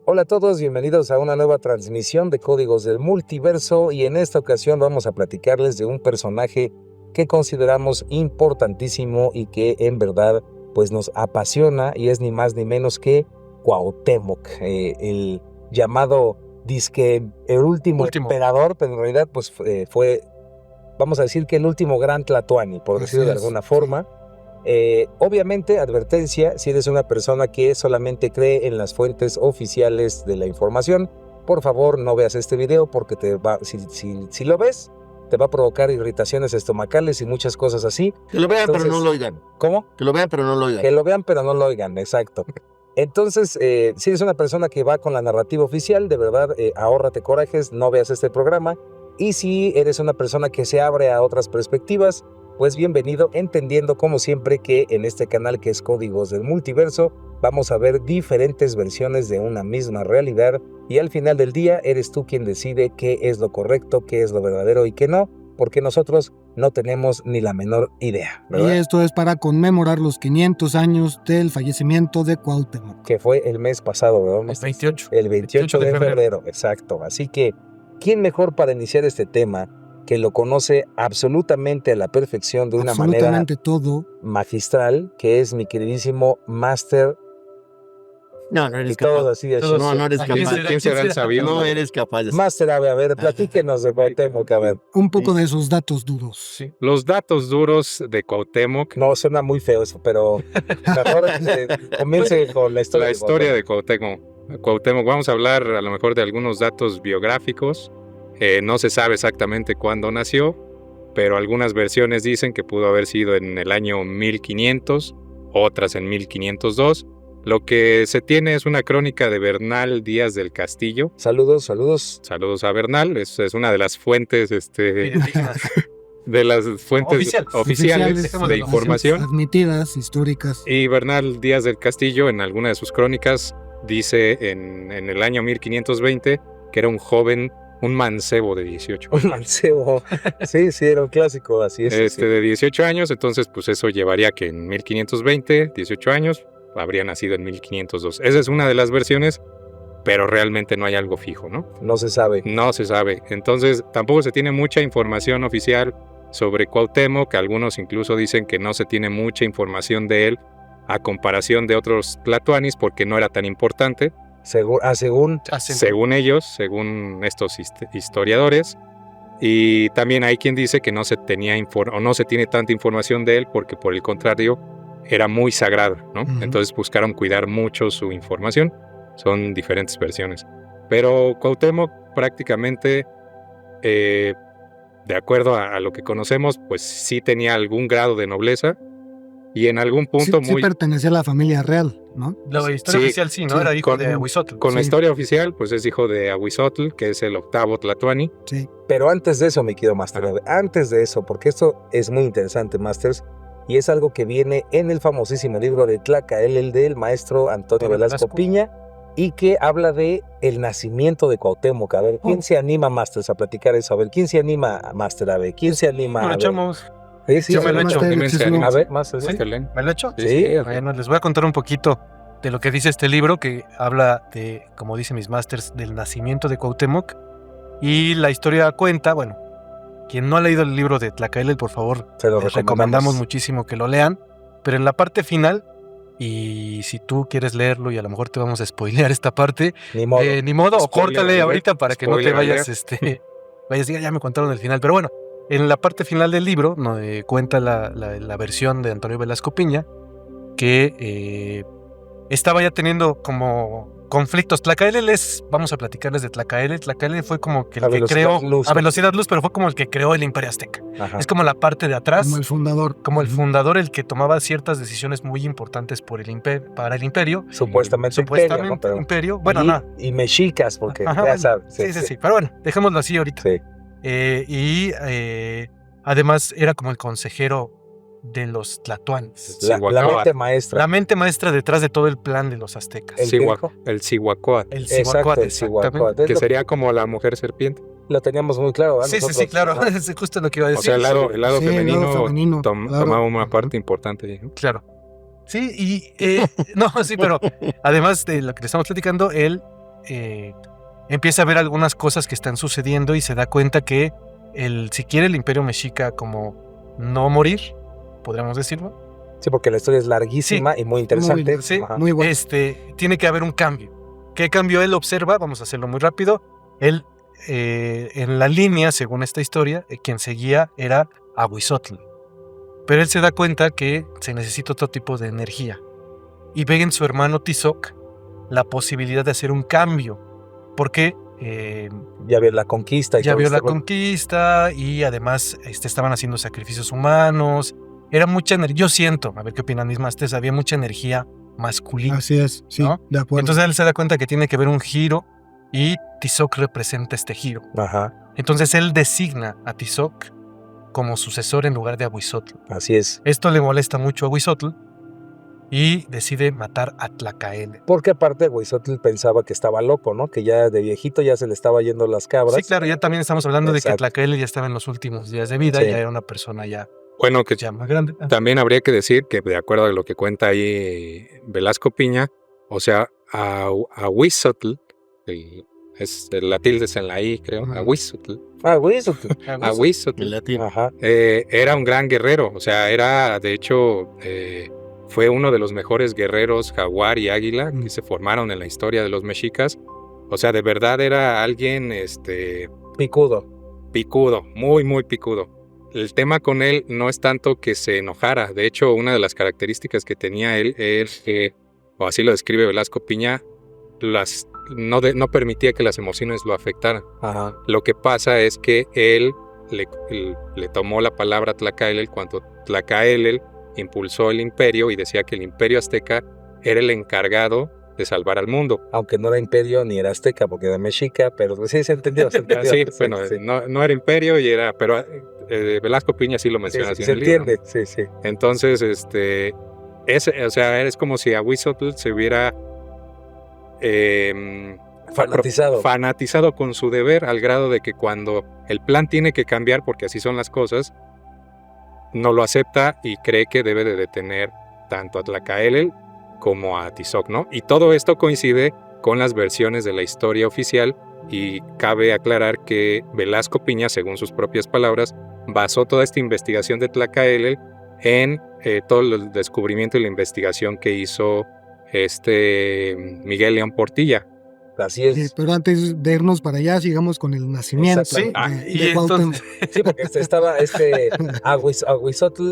Hola a todos, bienvenidos a una nueva transmisión de Códigos del Multiverso y en esta ocasión vamos a platicarles de un personaje que consideramos importantísimo y que en verdad pues nos apasiona y es ni más ni menos que Cuauhtémoc, el llamado disque el último emperador, pero en realidad pues fue, vamos a decir que el último gran Tlatoani, por decirlo de alguna forma. Obviamente, advertencia, si eres una persona que solamente cree en las fuentes oficiales de la información, por favor no veas este video porque si lo ves, te va a provocar irritaciones estomacales y muchas cosas así. Que lo vean. Entonces, pero no lo oigan. ¿Cómo? Que lo vean pero no lo oigan. Que lo vean pero no lo oigan, exacto. Entonces, si eres una persona que va con la narrativa oficial, de verdad, ahórrate corajes, no veas este programa. Y si eres una persona que se abre a otras perspectivas, pues bienvenido, entendiendo como siempre que en este canal que es Códigos del Multiverso vamos a ver diferentes versiones de una misma realidad y al final del día eres tú quien decide qué es lo correcto, qué es lo verdadero y qué no, porque nosotros no tenemos ni la menor idea, ¿verdad? Y esto es para conmemorar los 500 años del fallecimiento de Cuauhtémoc. Que fue el mes pasado, ¿verdad? El 28. El 28 de febrero, exacto. Así que, ¿quién mejor para iniciar este tema que lo conoce absolutamente a la perfección de una manera todo magistral, que es mi queridísimo Master? No eres capaz. No eres capaz. ¿Quién será el sabio? No eres capaz. Master, a ver, platíquenos de Cuauhtémoc, a ver. Un poco de sus datos duros. Sí. Los datos duros de Cuauhtémoc. No, suena muy feo eso, pero mejor comience con la historia. La historia de Cuauhtémoc. Vamos a hablar a lo mejor de algunos datos biográficos. No se sabe exactamente cuándo nació, pero algunas versiones dicen que pudo haber sido en el año 1500, otras en 1502. Lo que se tiene es una crónica de Bernal Díaz del Castillo. Saludos. Saludos a Bernal, es una de las fuentes de las fuentes oficiales de información. Admitidas, históricas. Y Bernal Díaz del Castillo en alguna de sus crónicas dice en el año 1520 que era un joven, un mancebo de 18 años. Un mancebo. Sí, era un clásico, así es. Sí. De 18 años, entonces pues eso llevaría que en 1520, 18 años, habría nacido en 1502. Esa es una de las versiones, pero realmente no hay algo fijo, ¿no? No se sabe. No se sabe. Entonces tampoco se tiene mucha información oficial sobre Cuauhtémoc, que algunos incluso dicen que no se tiene mucha información de él a comparación de otros tlatoanis porque no era tan importante. Según ellos, según estos historiadores. Y también hay quien dice que no se tenía o no se tiene tanta información de él porque por el contrario era muy sagrado, ¿no? Uh-huh. Entonces buscaron cuidar mucho su información. Son diferentes versiones. Pero Cuauhtémoc prácticamente, de acuerdo a lo que conocemos, pues sí tenía algún grado de nobleza. Y en algún punto sí pertenecía a la familia real, ¿no? La historia oficial sí, ¿no? Era hijo de Ahuizotl. Con la historia oficial, pues es hijo de Ahuizotl, que es el octavo tlatoani. Sí. Pero antes de eso, mi querido Master, antes de eso, porque esto es muy interesante, Masters, y es algo que viene en el famosísimo libro de Tlacaelel del maestro Antonio Velasco Piña, y que habla de el nacimiento de Cuauhtémoc. A ver, ¿quién se anima, Masters, a platicar eso? A ver, ¿quién se anima, Master? A ver, ¿quién se anima? Lo echamos. Sí, yo me lo he hecho. A ver, más. ¿Sí? ¿Me lo he hecho? Sí. Bueno, les voy a contar un poquito de lo que dice este libro, que habla de, como dicen mis masters, del nacimiento de Cuauhtémoc. Y la historia cuenta, bueno, quien no ha leído el libro de Tlacaelel, por favor, les recomendamos muchísimo que lo lean. Pero en la parte final, y si tú quieres leerlo y a lo mejor te vamos a spoilear esta parte, ni modo, o córtale ahorita para que no te vayas, vayas, ya me contaron el final, pero bueno. En la parte final del libro cuenta la versión de Antonio Velasco Piña que estaba ya teniendo como conflictos. Tlacaelel vamos a platicarles de Tlacaelel. Tlacaelel fue como que el que creó a velocidad luz, pero fue como el que creó el Imperio Azteca. Ajá. Es como la parte de atrás. Como el fundador. Como el fundador, el que tomaba ciertas decisiones muy importantes para el Imperio. Supuestamente imperio. Bueno, no. Y mexicas, porque ya sabes. Sí. Pero bueno, dejémoslo así ahorita. Sí. Además era como el consejero de los tlatoanes. La mente maestra. La mente maestra detrás de todo el plan de los aztecas. El Cihuacóatl. Exactamente. Que sería como la mujer serpiente. Lo teníamos muy claro. Sí, claro. ¿No? Es justo lo que iba a decir. O sea, el lado femenino tomaba una parte importante. Claro. Sí, pero además de lo que le estamos platicando, él empieza a ver algunas cosas que están sucediendo y se da cuenta que si quiere el Imperio Mexica como no morir, podríamos decirlo. Sí, porque la historia es larguísima y muy interesante. Sí, Ajá. Muy bueno. tiene que haber un cambio. ¿Qué cambio él observa? Vamos a hacerlo muy rápido. Él, en la línea, según esta historia, quien seguía era Ahuizotl. Pero él se da cuenta que se necesita otro tipo de energía. Y ve en su hermano Tizoc la posibilidad de hacer un cambio. Porque Ya vio la conquista. ya vio la conquista y además estaban haciendo sacrificios humanos. Era mucha energía. Yo siento, a ver qué opinan mis masters, había mucha energía masculina. Así es, sí, ¿no? de acuerdo. Entonces él se da cuenta que tiene que haber un giro y Tizoc representa este giro. Ajá, Entonces él designa a Tizoc como sucesor en lugar de Ahuizotl. así es. Esto le molesta mucho a Ahuizotl y decide matar a Tlacaele. Porque aparte Huizotl pensaba que estaba loco, ¿no? Que ya de viejito ya se le estaba yendo las cabras. Sí, claro, ya también estamos hablando de que Exacto. Tlacaele ya estaba en los últimos días de vida, Sí. ya era una persona ya Bueno, que más grande. también habría que decir que de acuerdo a lo que cuenta ahí Velasco Piña, o sea, Ahuizotl, la tilde es en la I, creo, Ajá. Ahuizotl, Huizotl. Ahuizotl, En latín. Ajá. era un gran guerrero, o sea, era, de hecho, fue uno de los mejores guerreros jaguar y águila que se formaron en la historia de los mexicas. O sea, de verdad era alguien, Picudo. picudo, muy, muy picudo. El tema con él no es tanto que se enojara. De hecho, una de las características que tenía él es que, o así lo describe Velasco Piña, no permitía que las emociones lo afectaran. Ajá. Lo que pasa es que él le tomó la palabra a Tlacaelel cuando Tlacaelel impulsó el imperio y decía que el imperio azteca era el encargado de salvar al mundo. Aunque no era imperio ni era azteca porque era mexica, pero sí se entendió. Se entendió. Sí, bueno, sí. no era imperio y era, pero Velasco Piña sí lo menciona así se en el libro, entiende, sí, sí. ¿no? Entonces, o sea, es como si Ahuizotl se hubiera fanatizado con su deber al grado de que cuando el plan tiene que cambiar, porque así son las cosas, no lo acepta y cree que debe de detener tanto a Tlacaelel como a Tizoc, ¿no? Y todo esto coincide con las versiones de la historia oficial y cabe aclarar que Velasco Piña, según sus propias palabras, basó toda esta investigación de Tlacaelel en todo el descubrimiento y la investigación que hizo Miguel León Portilla. Así es. Sí, pero antes de irnos para allá, sigamos con el nacimiento Exacto. de Cuauhtémoc. Sí, porque estaba Ahuizotl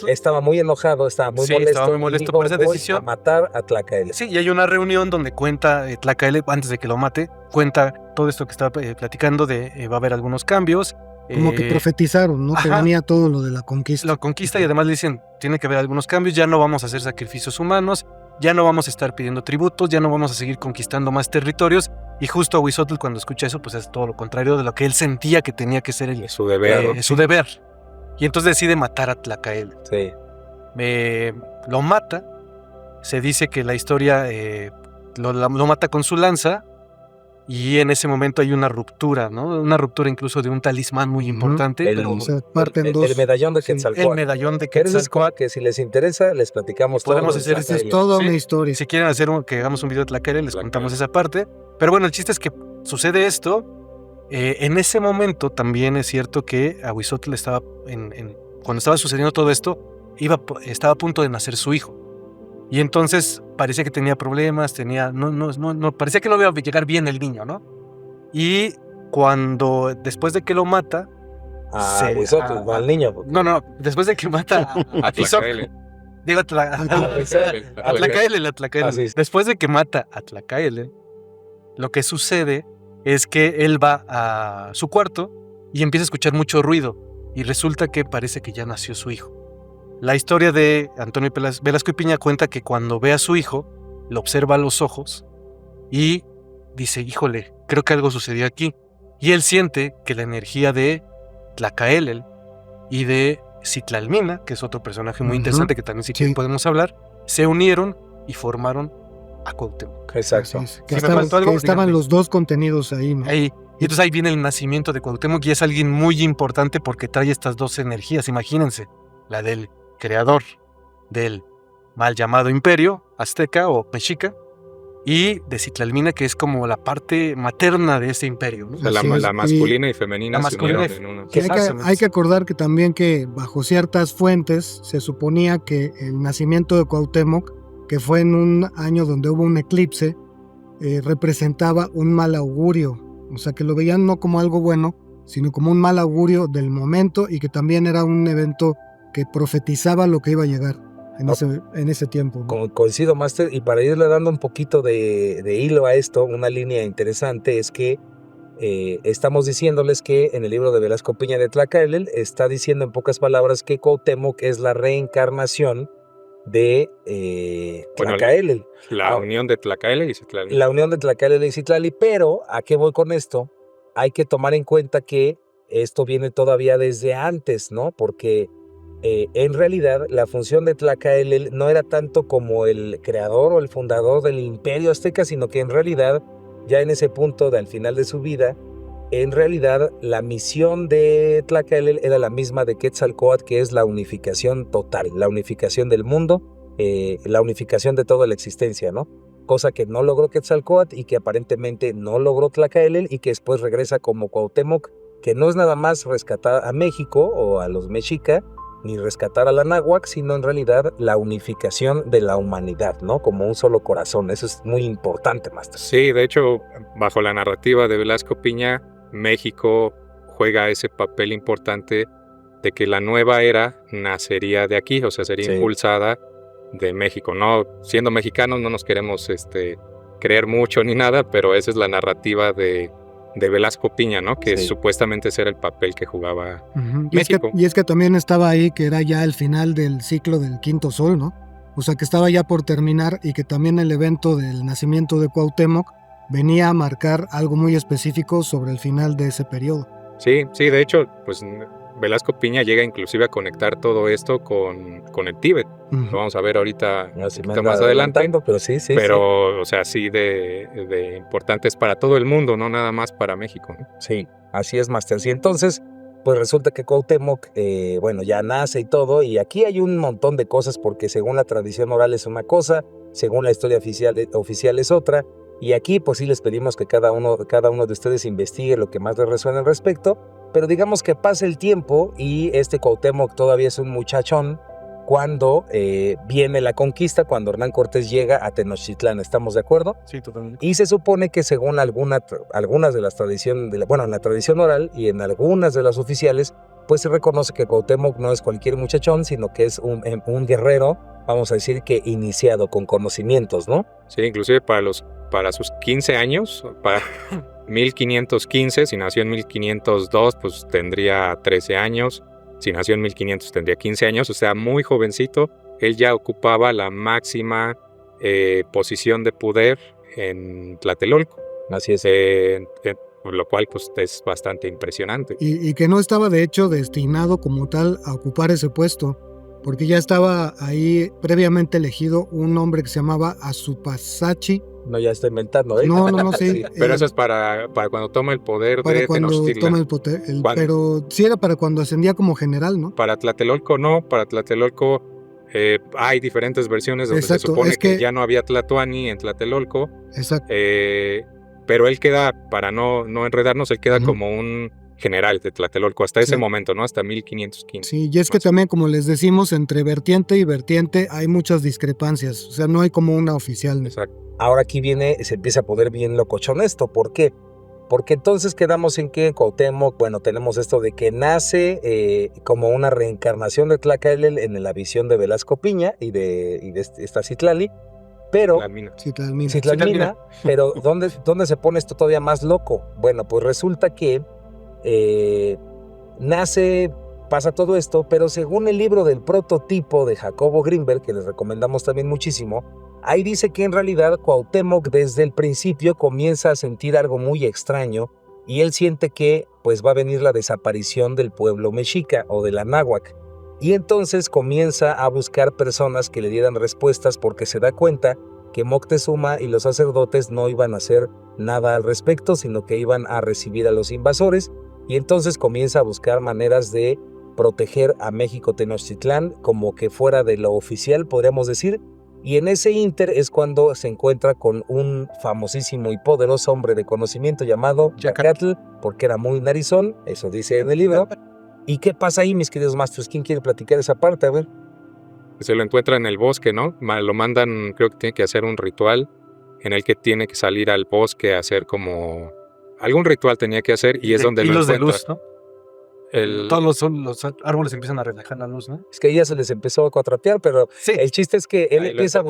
estaba muy enojado, estaba muy molesto. Estaba muy molesto y dijo, por esa "Voy decisión. a matar a Tlacaelel". Sí, y hay una reunión donde cuenta Tlacaele, antes de que lo mate, cuenta todo esto que estaba platicando de va a haber algunos cambios. Como que profetizaron, ¿no? Que ajá. venía todo lo de la conquista. La conquista y además le dicen, tiene que haber algunos cambios, ya no vamos a hacer sacrificios humanos, ya no vamos a estar pidiendo tributos, ya no vamos a seguir conquistando más territorios. Y justo Ahuizotl cuando escucha eso, pues es todo lo contrario de lo que él sentía que tenía que ser Su deber, ¿no? su deber. Y entonces decide matar a Tlacaele. Sí. Lo mata, se dice que la historia lo mata con su lanza y en ese momento hay una ruptura, ¿no? Una ruptura incluso de un talismán muy importante. El, Se parten dos. el medallón de Sí, el Quetzalcóatl. medallón de Que ese es como Quetzalcóatl. que si les interesa, les platicamos todo. Podemos de hacer Esa es Tlacaelel. toda Sí. una historia. Si quieren hacer que hagamos un video de Tlacaele, les contamos esa parte. Pero bueno, el chiste es que sucede esto. En ese momento también es cierto que Ahuizotl estaba cuando estaba sucediendo todo esto, estaba a punto de nacer su hijo. Y entonces parecía que tenía problemas, parecía que no iba a llegar bien el niño, ¿no? Y después de que lo mata... Huizotl, no al niño. No, después de que mata a Tizoc, Tlacaelel. digo a Tlacaele. Así es. Después de que mata a Tlacaele, lo que sucede es que él va a su cuarto y empieza a escuchar mucho ruido y resulta que parece que ya nació su hijo. La historia de Antonio Velasco y Piña cuenta que cuando ve a su hijo, lo observa a los ojos y dice, híjole, creo que algo sucedió aquí. Y él siente que la energía de Tlacaelel y de Citlalmina, que es otro personaje muy interesante que también si quieren podemos hablar, se unieron y formaron a Cuauhtémoc. Exacto. Así es, que Si me faltó algo, estaban díganme. los dos contenidos ahí, ¿no? Y entonces ahí viene el nacimiento de Cuauhtémoc y es alguien muy importante porque trae estas dos energías, imagínense, la del creador del mal llamado imperio azteca o mexica y de Citlalmina, que es como la parte materna de ese imperio, ¿no? O sea, la, Así es, la masculina y femenina la se masculina unieron y en una. Que hay, que, Exactamente. hay que acordar que también que bajo ciertas fuentes se suponía que el nacimiento de Cuauhtémoc, que fue en un año donde hubo un eclipse, representaba un mal augurio. O sea, que lo veían no como algo bueno, sino como un mal augurio del momento, y que también era un evento que profetizaba lo que iba a llegar en ese tiempo, ¿no? Coincido, Master, y para irle dando un poquito de hilo a esto, una línea interesante es que estamos diciéndoles que en el libro de Velasco Piña de Tlacaelel está diciendo en pocas palabras que Cuauhtémoc es la reencarnación de Tlacaelel. La unión de Tlacaelel y Citlali. La unión de Tlacaelel y Citlali, pero ¿a qué voy con esto? Hay que tomar en cuenta que esto viene todavía desde antes, ¿no? Porque en realidad la función de Tlacaelel no era tanto como el creador o el fundador del imperio azteca, sino que en realidad ya en ese punto al final de su vida, en realidad la misión de Tlacaelel era la misma de Quetzalcóatl, que es la unificación total, la unificación del mundo, la unificación de toda la existencia, ¿no? Cosa que no logró Quetzalcóatl y que aparentemente no logró Tlacaelel, y que después regresa como Cuauhtémoc, que no es nada más rescatar a México o a los mexica, ni rescatar a la náhuatl, sino en realidad la unificación de la humanidad, ¿no? Como un solo corazón. Eso es muy importante, Master. Sí, de hecho, bajo la narrativa de Velasco Piña, México juega ese papel importante de que la nueva era nacería de aquí, o sea, sería impulsada de México. No, siendo mexicanos no nos queremos creer mucho ni nada, pero esa es la narrativa de Velasco Piña, ¿no? Que supuestamente ese era el papel que jugaba México. Y es que también estaba ahí que era ya el final del ciclo del quinto sol, ¿no? O sea, que estaba ya por terminar, y que también el evento del nacimiento de Cuauhtémoc venía a marcar algo muy específico sobre el final de ese periodo. Sí, de hecho, pues Velasco Piña llega inclusive a conectar todo esto con el Tíbet. Lo vamos a ver ahorita más adelante. Pero sí. O sea, sí de importantes para todo el mundo, no nada más para México, ¿no? Sí, así es, Master. Sí, entonces, pues resulta que Cuauhtémoc, ya nace y todo, y aquí hay un montón de cosas, porque según la tradición oral es una cosa, según la historia oficial es otra, y aquí pues sí les pedimos que cada uno de ustedes investigue lo que más les resuene al respecto, pero digamos que pasa el tiempo y este Cuauhtémoc todavía es un muchachón cuando viene la conquista, cuando Hernán Cortés llega a Tenochtitlán, ¿estamos de acuerdo? Sí, totalmente. Y se supone que según algunas de las tradiciones, en la tradición oral y en algunas de las oficiales, pues se reconoce que Cuauhtémoc no es cualquier muchachón, sino que es un guerrero, vamos a decir que iniciado, con conocimientos, ¿no? Sí, inclusive para sus 15 años, para 1515, si nació en 1502, pues tendría 13 años. Si nació en 1500 tendría 15 años, o sea, muy jovencito. Él ya ocupaba la máxima posición de poder en Tlatelolco. Así es. Lo cual pues es bastante impresionante. Y que no estaba de hecho destinado como tal a ocupar ese puesto, porque ya estaba ahí previamente elegido un hombre que se llamaba Azupasachi. No, ya estoy inventando, ¿eh? No, sí. Pero eso es para cuando toma el poder de Tenochtitlán. Toma el poder, pero sí era para cuando ascendía como general, ¿no? Para Tlatelolco no, para Tlatelolco hay diferentes versiones donde se supone que ya no había tlatoani en Tlatelolco. Exacto. Pero él queda, para no enredarnos, él queda como un general de Tlatelolco hasta ese momento, ¿no? Hasta 1515. Sí, y es que también, como les decimos, entre vertiente y vertiente hay muchas discrepancias, o sea, no hay como una oficial. Exacto. Ahora aquí se empieza a poner bien locochón esto. ¿Por qué? Porque entonces quedamos en que Cuauhtémoc, tenemos esto de que nace como una reencarnación de Tlacaelel en la visión de Velasco Piña y de esta Citlali, pero Citlalmina. Pero ¿dónde se pone esto todavía más loco? Bueno, pues resulta que nace, pasa todo esto, pero según el libro del prototipo de Jacobo Grinberg, que les recomendamos también muchísimo, ahí dice que en realidad Cuauhtémoc desde el principio comienza a sentir algo muy extraño, y él siente que pues va a venir la desaparición del pueblo mexica o de la náhuatl, y entonces comienza a buscar personas que le dieran respuestas, porque se da cuenta que Moctezuma y los sacerdotes no iban a hacer nada al respecto, sino que iban a recibir a los invasores, y entonces comienza a buscar maneras de proteger a México Tenochtitlán como que fuera de lo oficial, podríamos decir, Y en ese inter es cuando se encuentra con un famosísimo y poderoso hombre de conocimiento llamado Yacatl, porque era muy narizón, eso dice en el libro. ¿Y qué pasa ahí, mis queridos masters? ¿Quién quiere platicar esa parte? A ver. Se lo encuentra en el bosque, ¿no? Lo mandan, creo que tiene que hacer un ritual en el que tiene que salir al bosque a hacer como... Algún ritual tenía que hacer y es donde lo encuentra. De luz, ¿no? Todos los árboles empiezan a reflejar la luz, ¿no? Es que ya se les empezó a cuatrapear, pero sí. El chiste es que él empieza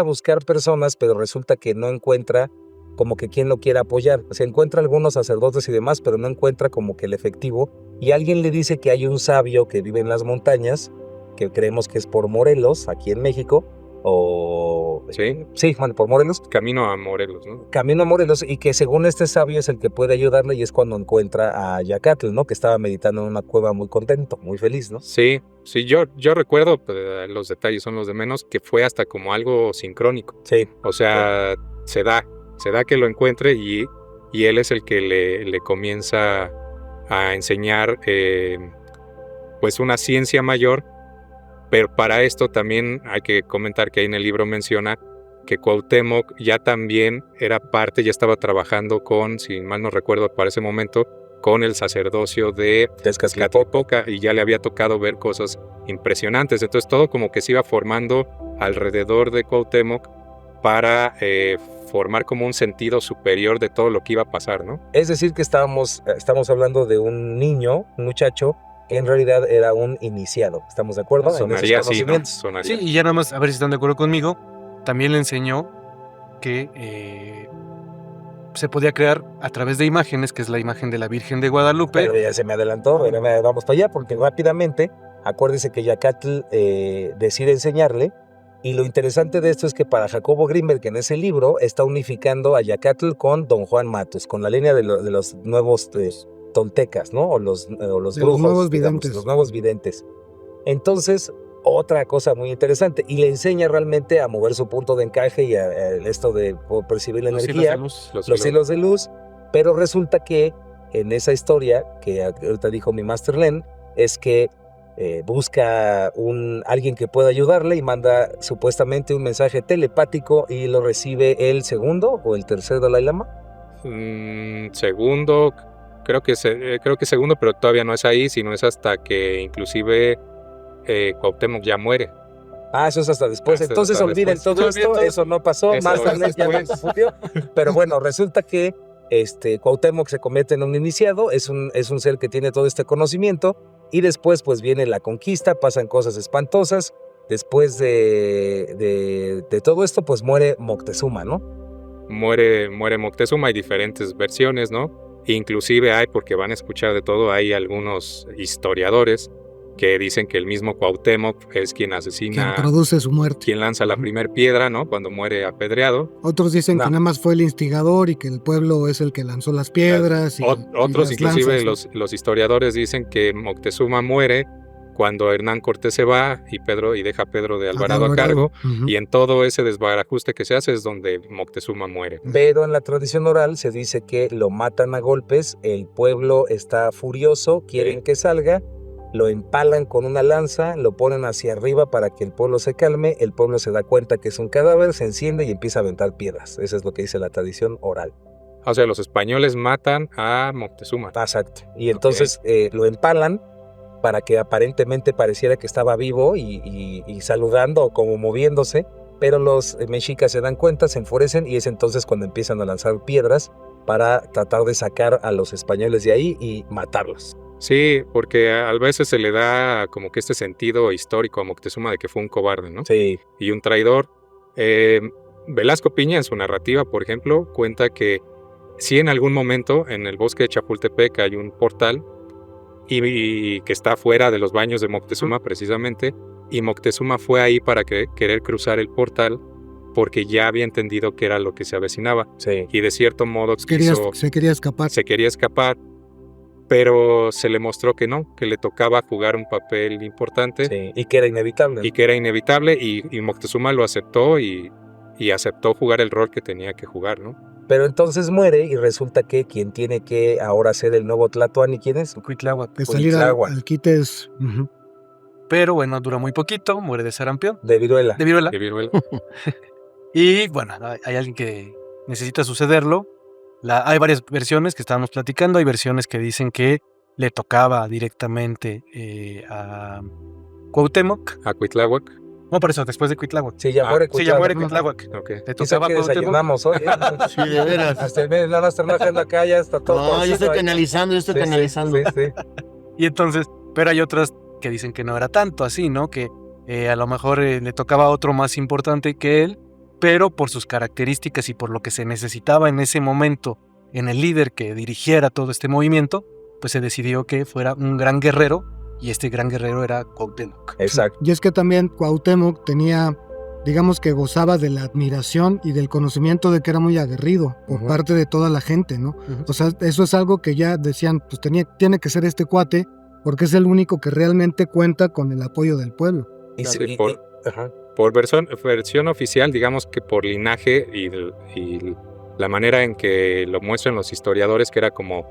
a buscar personas, pero resulta que no encuentra como que quien lo quiera apoyar. O sea, encuentra algunos sacerdotes y demás, pero no encuentra como que el efectivo. Y alguien le dice que hay un sabio que vive en las montañas, que creemos que es por Morelos, aquí en México, o... Sí, bueno, por Morelos. Camino a Morelos, ¿no? Camino a Morelos, y que según este sabio es el que puede ayudarle, y es cuando encuentra a Yacatl, ¿no? Que estaba meditando en una cueva muy contento, muy feliz, ¿no? Sí, yo recuerdo, pues, los detalles son los de menos, que fue hasta como algo sincrónico. Sí. O sea, se da que lo encuentre y él es el que le comienza a enseñar pues una ciencia mayor. Pero para esto también hay que comentar que ahí en el libro menciona que Cuauhtémoc ya también era parte, ya estaba trabajando con, si mal no recuerdo para ese momento, con el sacerdocio de Tezcatlipoca y ya le había tocado ver cosas impresionantes. Entonces todo como que se iba formando alrededor de Cuauhtémoc para formar como un sentido superior de todo lo que iba a pasar, ¿no? Es decir que estamos hablando de un niño, un muchacho, que en realidad era un iniciado. ¿Estamos de acuerdo? Sonaría así, ¿no? Sonaría. Sí, y ya nada más, a ver si están de acuerdo conmigo, también le enseñó que se podía crear a través de imágenes, que es la imagen de la Virgen de Guadalupe. Pero ya se me adelantó, vamos para allá, porque rápidamente, acuérdese que Yacatl decide enseñarle, y lo interesante de esto es que para Jacobo Grinberg, en ese libro, está unificando a Yacatl con Don Juan Matus, con la línea de los nuevos... toltecas, ¿no? O los brujos, los nuevos digamos, videntes. Los nuevos videntes. Entonces, otra cosa muy interesante, y le enseña realmente a mover su punto de encaje y a esto de percibir la energía, los hilos de luz, pero resulta que en esa historia, que ahorita dijo mi Master Len, es que busca alguien que pueda ayudarle y manda supuestamente un mensaje telepático y lo recibe el segundo o el tercer Dalai Lama. Segundo... Creo que segundo, pero todavía no es ahí, sino es hasta que inclusive Cuauhtémoc ya muere. Eso es hasta después. Entonces olviden todo esto, eso no pasó, más tarde ya me confundió. Pero bueno, resulta que Cuauhtémoc se convierte en un iniciado, es un ser que tiene todo este conocimiento, y después pues viene la conquista, pasan cosas espantosas. Después de todo esto pues muere Moctezuma, ¿no? Muere Moctezuma, hay diferentes versiones, ¿no? Inclusive porque van a escuchar de todo, hay algunos historiadores que dicen que el mismo Cuauhtémoc es quien asesina, quien produce su muerte, quien lanza la primer piedra, ¿no? Cuando muere apedreado. Otros dicen que nada más fue el instigador y que el pueblo es el que lanzó las piedras. Otros, inclusive lanzas, los historiadores dicen que Moctezuma muere cuando Hernán Cortés se va y deja a Pedro de Alvarado a cargo, y en todo ese desbarajuste que se hace es donde Moctezuma muere. Pero en la tradición oral se dice que lo matan a golpes, el pueblo está furioso, quieren que salga, lo empalan con una lanza, lo ponen hacia arriba para que el pueblo se calme, el pueblo se da cuenta que es un cadáver, se enciende y empieza a aventar piedras. Eso es lo que dice la tradición oral. O sea, los españoles matan a Moctezuma. Exacto. Y entonces lo empalan para que aparentemente pareciera que estaba vivo y saludando o como moviéndose, pero los mexicas se dan cuenta, se enfurecen, y es entonces cuando empiezan a lanzar piedras para tratar de sacar a los españoles de ahí y matarlos. Sí, porque a veces se le da como que este sentido histórico a Moctezuma de que fue un cobarde, ¿no? Sí. Y un traidor. Velasco Piña en su narrativa, por ejemplo, cuenta que sí en algún momento en el bosque de Chapultepec hay un portal y que está fuera de los baños de Moctezuma precisamente, y Moctezuma fue ahí para querer cruzar el portal porque ya había entendido que era lo que se avecinaba. Sí. Y de cierto modo se quería escapar, pero se le mostró que no, que le tocaba jugar un papel importante. Sí, y que era inevitable. Y Moctezuma lo aceptó y aceptó jugar el rol que tenía que jugar, ¿no? Pero entonces muere y resulta que quien tiene que ahora ser el nuevo Tlatoani, ¿quién es? Cuitláhuac. Que salir al quite es... pero bueno, dura muy poquito, muere de sarampión, De viruela. de viruela. De viruela. Y bueno, hay alguien que necesita sucederlo. Hay varias versiones que estábamos platicando. Hay versiones que dicen que le tocaba directamente a Cuauhtémoc. A Cuitláhuac. No, por eso, después de Cuitláhuac. Sí, ya muere Sí, ya muere Cuitláhuac. Cuitláhuac. Ok. Le ¿Y tocaba qué a Cuauhtémoc. desayunamos hoy? Sí, de veras. Hasta el medio, nada más trabajando acá, ya está todo. No, yo torcido estoy ahí. canalizando, yo estoy Sí, sí, canalizando. sí, sí. Y entonces, pero hay otras que dicen que no era tanto así, ¿no? Que a lo mejor le tocaba a otro más importante que él, pero por sus características y por lo que se necesitaba en ese momento en el líder que dirigiera todo este movimiento, pues se decidió que fuera un gran guerrero, y este gran guerrero era Cuauhtémoc. Exacto. Y es que también Cuauhtémoc tenía, digamos que gozaba de la admiración y del conocimiento de que era muy aguerrido por Ujú. parte de toda la gente, ¿no? Ujú. O sea, eso es algo que ya decían, pues tiene que ser este cuate, porque es el único que realmente cuenta con el apoyo del pueblo. Y Sí, sí, ajá. Por versión oficial, digamos que por linaje y la manera en que lo muestran los historiadores, que era como,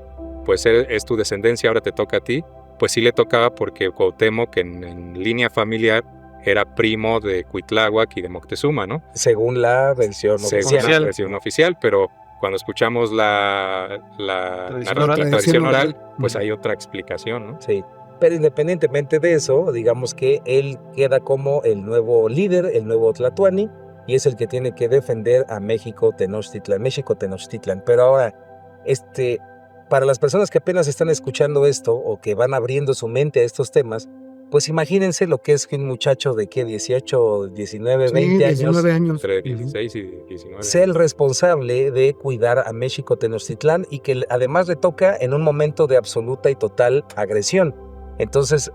pues es tu descendencia, ahora te toca a ti, pues sí le tocaba porque Cuauhtémoc en línea familiar era primo de Cuitláhuac y de Moctezuma, ¿no? Según la versión Según oficial. la versión oficial, pero cuando escuchamos la tradición oral, pues hay otra explicación, ¿no? Sí. Pero independientemente de eso, digamos que él queda como el nuevo líder, el nuevo Tlatoani, y es el que tiene que defender a México Tenochtitlan. Pero ahora, para las personas que apenas están escuchando esto o que van abriendo su mente a estos temas, pues imagínense lo que es que un muchacho de 18, 19, Sí, 20 años 19 años. Entre 16 y 19. sea el responsable de cuidar a México Tenochtitlán y que además le toca en un momento de absoluta y total agresión. Entonces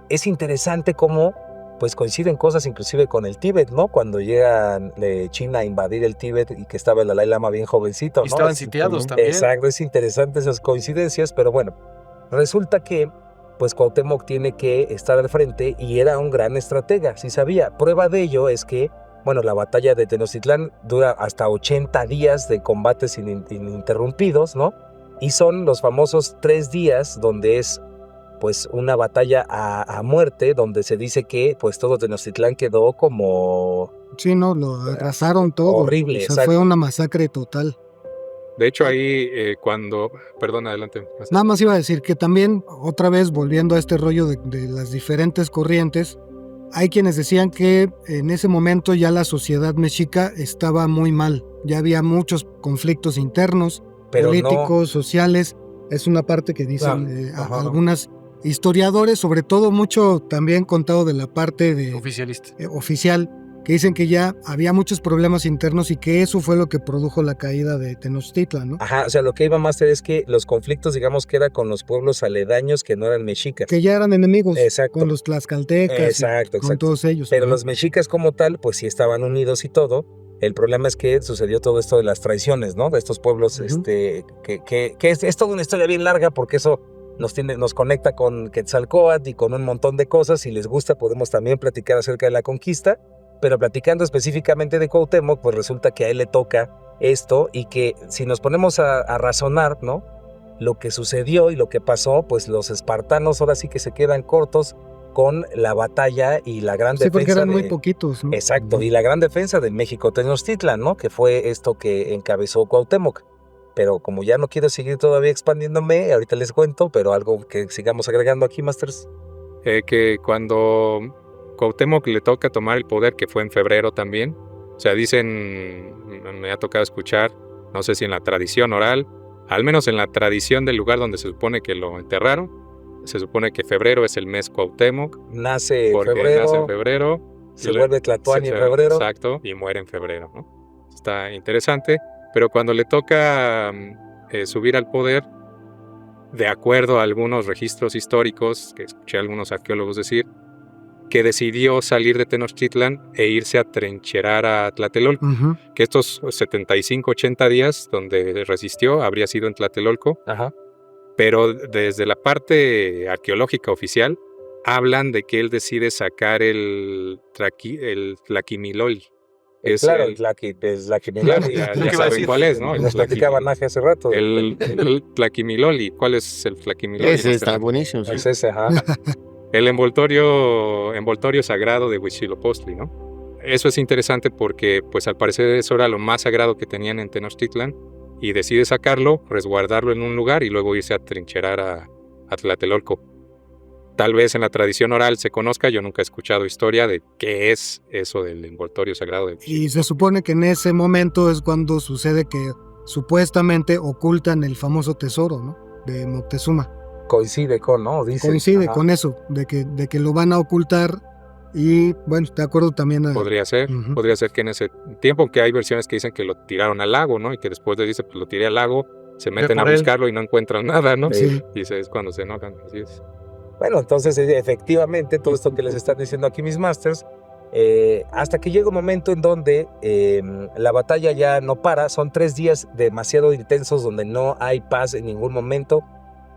es interesante cómo pues coinciden cosas inclusive con el Tíbet, ¿no? Cuando llegan China a invadir el Tíbet y que estaba el Dalai Lama bien jovencito, Y ¿no? estaban sitiados también. Exacto, es interesante esas coincidencias, pero bueno, resulta que pues Cuauhtémoc tiene que estar al frente y era un gran estratega, sí sabía. Prueba de ello es que, bueno, la batalla de Tenochtitlán dura hasta 80 días de combates ininterrumpidos, ¿no? Y son los famosos 3 días donde es pues una batalla a muerte, donde se dice que pues todo Tenochtitlán quedó como... Sí, no, lo arrasaron todo. Horrible, O sea, exacto. fue una masacre total. De hecho, ahí Perdón, adelante. Nada más iba a decir que también, otra vez volviendo a este rollo de las diferentes corrientes, hay quienes decían que en ese momento ya la sociedad mexica estaba muy mal. Ya había muchos conflictos internos, Pero políticos, sociales. Es una parte que dicen Ajá. algunas historiadores, sobre todo mucho también contado de la parte de Oficialista. oficial, que dicen que ya había muchos problemas internos y que eso fue lo que produjo la caída de Tenochtitlan, ¿no? Ajá, o sea, lo que iba más es que los conflictos, digamos que era con los pueblos aledaños que no eran mexicas. Que ya eran enemigos Exacto. con los tlaxcaltecas, Exacto, con todos ellos. Pero ¿no? los mexicas como tal, pues sí estaban unidos y todo. El problema es que sucedió todo esto de las traiciones, ¿no? De estos pueblos, que es toda una historia bien larga porque eso nos conecta con Quetzalcóatl y con un montón de cosas. Si les gusta, podemos también platicar acerca de la conquista. Pero platicando específicamente de Cuauhtémoc, pues resulta que a él le toca esto y que si nos ponemos a razonar, ¿no? Lo que sucedió y lo que pasó, pues los espartanos ahora sí que se quedan cortos con la batalla y la gran Sí, defensa. porque eran muy poquitos, ¿no? Exacto, y la gran defensa de México Tenochtitlan, ¿no? Que fue esto que encabezó Cuauhtémoc. Pero como ya no quiero seguir todavía expandiéndome, ahorita les cuento, pero algo que sigamos agregando aquí, Masters. Que cuando Cuauhtémoc le toca tomar el poder, que fue en febrero también, o sea, dicen, me ha tocado escuchar, no sé si en la tradición oral, al menos en la tradición del lugar donde se supone que lo enterraron, se supone que febrero es el mes Cuauhtémoc, Nace porque nace en febrero, se vuelve Tlatoani en febrero. Exacto, y muere en febrero, ¿no? Está interesante, pero cuando le toca subir al poder, de acuerdo a algunos registros históricos, que escuché a algunos arqueólogos decir, que decidió salir de Tenochtitlan e irse a trincherar a Tlatelolco, Ujú. que estos 75-80 días donde resistió habría sido en Tlatelolco, Ajá. pero desde la parte arqueológica oficial hablan de que él decide sacar el Tlaquimiloli. Claro, el Tlaquimiloli. Ya ¿Qué iba a saben decir? cuál es, ¿no? Nos platicaba Naje hace rato. El Tlaquimiloli. ¿Cuál es el Tlaquimiloli? Ese está buenísimo. Sí. Es ese, ajá. el envoltorio sagrado de Huitzilopochtli, ¿no? Eso es interesante porque, pues al parecer eso era lo más sagrado que tenían en Tenochtitlan y decide sacarlo, resguardarlo en un lugar y luego irse a trincherar a Tlatelolco. Tal vez en la tradición oral se conozca, yo nunca he escuchado historia de qué es eso del envoltorio sagrado de Huitzilopochtli. Y se supone que en ese momento es cuando sucede que supuestamente ocultan el famoso tesoro, ¿no? De Moctezuma. Coincide con, ¿no? Dice. Coincide con eso, de que lo van a ocultar. Y bueno, de acuerdo también a... Podría ser que en ese tiempo, aunque hay versiones que dicen que lo tiraron al lago, ¿no? Y que después le dice, pues lo tiré al lago, se meten a buscarlo y no encuentran nada, ¿no? Sí. Y es cuando se enojan, así es. Bueno, entonces efectivamente todo esto que les están diciendo aquí mis masters, hasta que llega un momento en donde la batalla ya no para, son 3 días demasiado intensos donde no hay paz en ningún momento,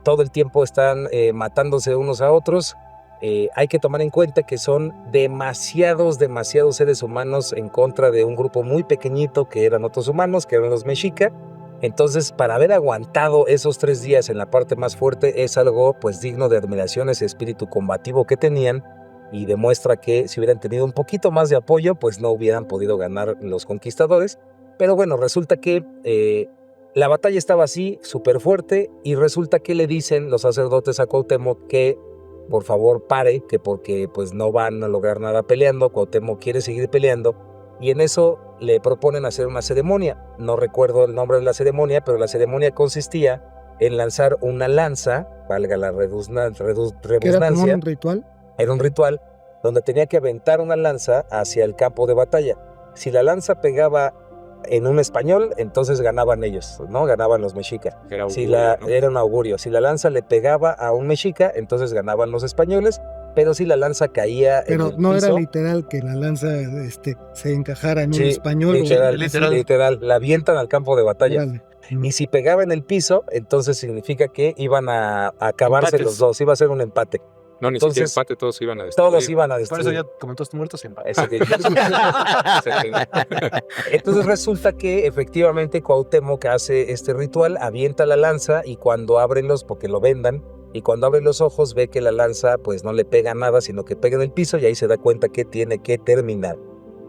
todo el tiempo están matándose unos a otros. Hay que tomar en cuenta que son demasiados seres humanos en contra de un grupo muy pequeñito que eran otros humanos, que eran los mexica. Entonces, para haber aguantado esos 3 días en la parte más fuerte es algo pues digno de admiración, ese espíritu combativo que tenían, y demuestra que si hubieran tenido un poquito más de apoyo pues no hubieran podido ganar los conquistadores. Pero bueno, resulta que la batalla estaba así, súper fuerte, y resulta que le dicen los sacerdotes a Cuauhtémoc que por favor pare, que porque pues no van a lograr nada peleando. Cuauhtémoc quiere seguir peleando, y en eso le proponen hacer una ceremonia. No recuerdo el nombre de la ceremonia, pero la ceremonia consistía en lanzar una lanza, valga la redundancia. ¿Era como un ritual? Era un ritual donde tenía que aventar una lanza hacia el campo de batalla. Si la lanza pegaba en un español, entonces ganaban ellos, ¿no? Ganaban los mexicas. Era un augurio. Si la lanza le pegaba a un mexica, entonces ganaban los españoles. Pero si la lanza caía en el no piso, era literal que la lanza se encajara en un español. Literal. La avientan al campo de batalla. Órale. Y si pegaba en el piso, entonces significa que iban a acabarse Empates. los dos. Iba a ser un empate. No, ni Entonces, siquiera empate, todos iban a destruir. Todos iban a Por destruir. eso ya comentó muertos en paz. Eso que- Entonces resulta que efectivamente Cuauhtémoc hace este ritual, avienta la lanza, y cuando abren porque lo vendan, y cuando abre los ojos ve que la lanza pues no le pega nada, sino que pega en el piso, y ahí se da cuenta que tiene que terminar.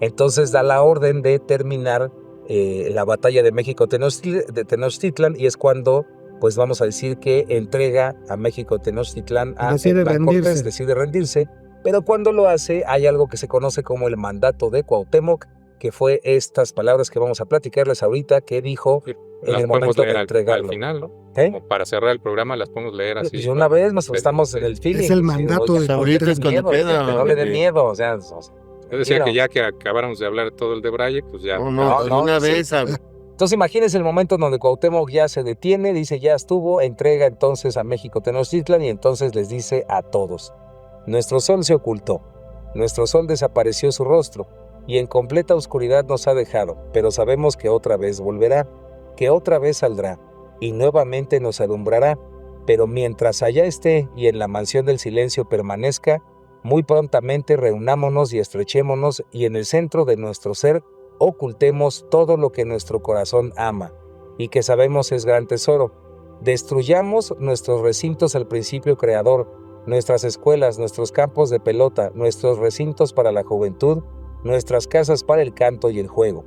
Entonces da la orden de terminar la batalla de México-Tenochtitlan, y es cuando pues vamos a decir que entrega a México-Tenochtitlan a Decide Hernán Cortés, rendirse. decide rendirse. Pero cuando lo hace hay algo que se conoce como el mandato de Cuauhtémoc, que fue estas palabras que vamos a platicarles ahorita, que dijo en Las el podemos momento leer de al entregarlo. final, ¿no? ¿Eh? Como para cerrar el programa, las podemos leer así. Pues una vez más estamos en el feeling. Es el mandato de Ahorita es cuando que queda. no le den miedo, o sea, Yo decía que ya que acabáramos de hablar todo el de Braille, pues ya. No, No, una sí. vez. Entonces imagínense el momento en donde Cuauhtémoc ya se detiene, dice ya estuvo, entrega entonces a México Tenochtitlan, y entonces les dice a todos: nuestro sol se ocultó, nuestro sol desapareció su rostro, y en completa oscuridad nos ha dejado, pero sabemos que otra vez volverá, que otra vez saldrá, y nuevamente nos alumbrará, pero mientras allá esté y en la mansión del silencio permanezca, muy prontamente reunámonos y estrechémonos, y en el centro de nuestro ser ocultemos todo lo que nuestro corazón ama y que sabemos es gran tesoro. Destruyamos nuestros recintos al principio creador, nuestras escuelas, nuestros campos de pelota, nuestros recintos para la juventud, nuestras casas para el canto y el juego.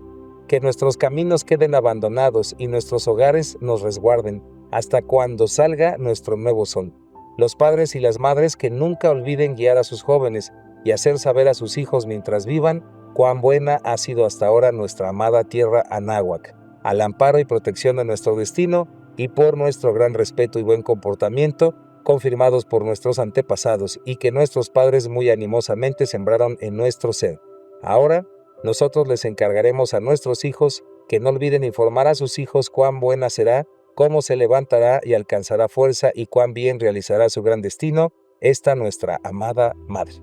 Que nuestros caminos queden abandonados y nuestros hogares nos resguarden hasta cuando salga nuestro nuevo sol. Los padres y las madres que nunca olviden guiar a sus jóvenes y hacer saber a sus hijos mientras vivan cuán buena ha sido hasta ahora nuestra amada tierra Anáhuac, al amparo y protección de nuestro destino, y por nuestro gran respeto y buen comportamiento, confirmados por nuestros antepasados y que nuestros padres muy animosamente sembraron en nuestro ser. Ahora, nosotros les encargaremos a nuestros hijos que no olviden informar a sus hijos cuán buena será, cómo se levantará y alcanzará fuerza, y cuán bien realizará su gran destino esta nuestra amada madre.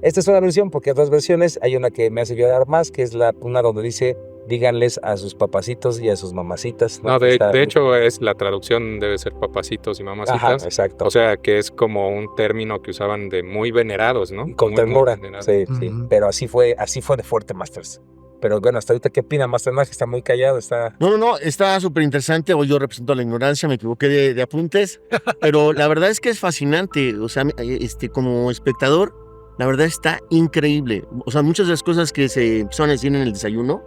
Esta es una versión, porque hay otras versiones. Hay una que me hace llorar más, que es una donde dice: díganles a sus papacitos y a sus mamacitas. No, de hecho, la traducción debe ser papacitos y mamacitas. Ajá, exacto. O sea, que es como un término que usaban de muy venerados, ¿no? Con Muy ternura. venerados. Sí, sí. Ujú. Pero así fue de fuerte, Masters. Pero bueno, hasta ahorita, ¿qué opina Master Mag? Está muy callado, está... No, está súper interesante. Hoy yo represento la ignorancia, me equivoqué de apuntes, pero la verdad es que es fascinante. O sea, como espectador, la verdad está increíble. O sea, muchas de las cosas que se empezaron a decir en el desayuno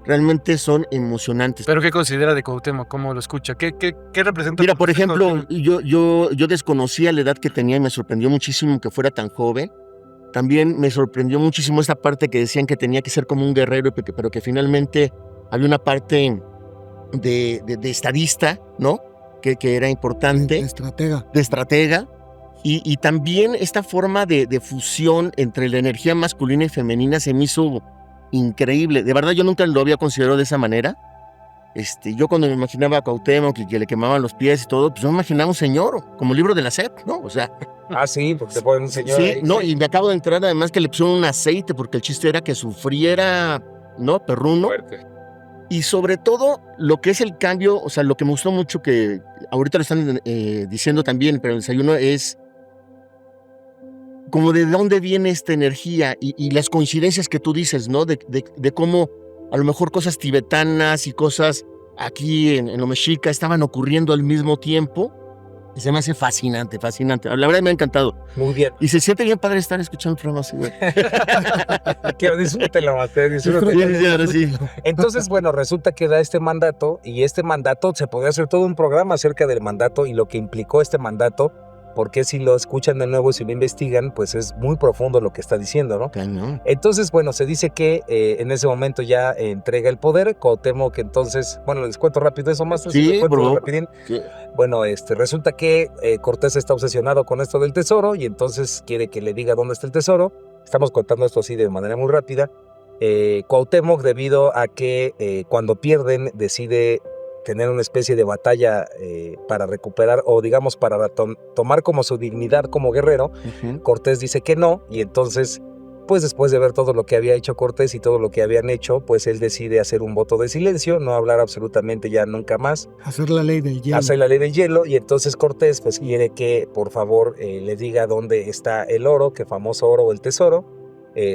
realmente son emocionantes. ¿Pero qué considera de Cuauhtémoc? ¿Cómo lo escucha? ¿Qué representa? Mira, por ejemplo, yo desconocía la edad que tenía y me sorprendió muchísimo que fuera tan joven. También me sorprendió muchísimo esta parte que decían que tenía que ser como un guerrero, pero que finalmente había una parte de estadista, ¿no? Que era importante. De estratega. Y también esta forma de fusión entre la energía masculina y femenina se me hizo increíble. De verdad, yo nunca lo había considerado de esa manera. Yo cuando me imaginaba a Cuauhtémoc y que le quemaban los pies y todo, pues yo me imaginaba un señor, como libro de la SEP, ¿no? O sea... Ah, sí, porque te ponen un señor Sí, ahí. no, y me acabo de enterar además que le pusieron un aceite, porque el chiste era que sufriera, ¿no? Perruno. Fuerte. Y sobre todo, lo que es el cambio, o sea, lo que me gustó mucho que ahorita lo están diciendo también, pero el desayuno es como de dónde viene esta energía y las coincidencias que tú dices, ¿no? De cómo a lo mejor cosas tibetanas y cosas aquí en lo mexica estaban ocurriendo al mismo tiempo. Y se me hace fascinante. La verdad me ha encantado. Muy bien. Y se siente bien padre estar escuchando el programa así, güey. Que disfrútelo, Master, disfrútelo. Sí. Entonces, bueno, resulta que da este mandato y este mandato se podría hacer todo un programa acerca del mandato y lo que implicó este mandato, porque si lo escuchan de nuevo y si lo investigan, pues es muy profundo lo que está diciendo, ¿no? Cañón. Entonces, bueno, se dice que en ese momento ya entrega el poder, Cuauhtémoc, que entonces, bueno, les cuento rápido eso, Master. Sí, les cuento bro. rapidín. Sí. Bueno, resulta que Cortés está obsesionado con esto del tesoro y entonces quiere que le diga dónde está el tesoro. Estamos contando esto así de manera muy rápida. Cuauhtémoc, debido a que cuando pierden, decide tener una especie de batalla para recuperar o digamos para tomar como su dignidad como guerrero. Uh-huh. Cortés dice que no y entonces pues después de ver todo lo que había hecho Cortés y todo lo que habían hecho, pues él decide hacer un voto de silencio, no hablar absolutamente ya nunca más. Hacer la ley del hielo. Hacer la ley del hielo y entonces Cortés pues quiere que por favor le diga dónde está el oro, que famoso oro o el tesoro.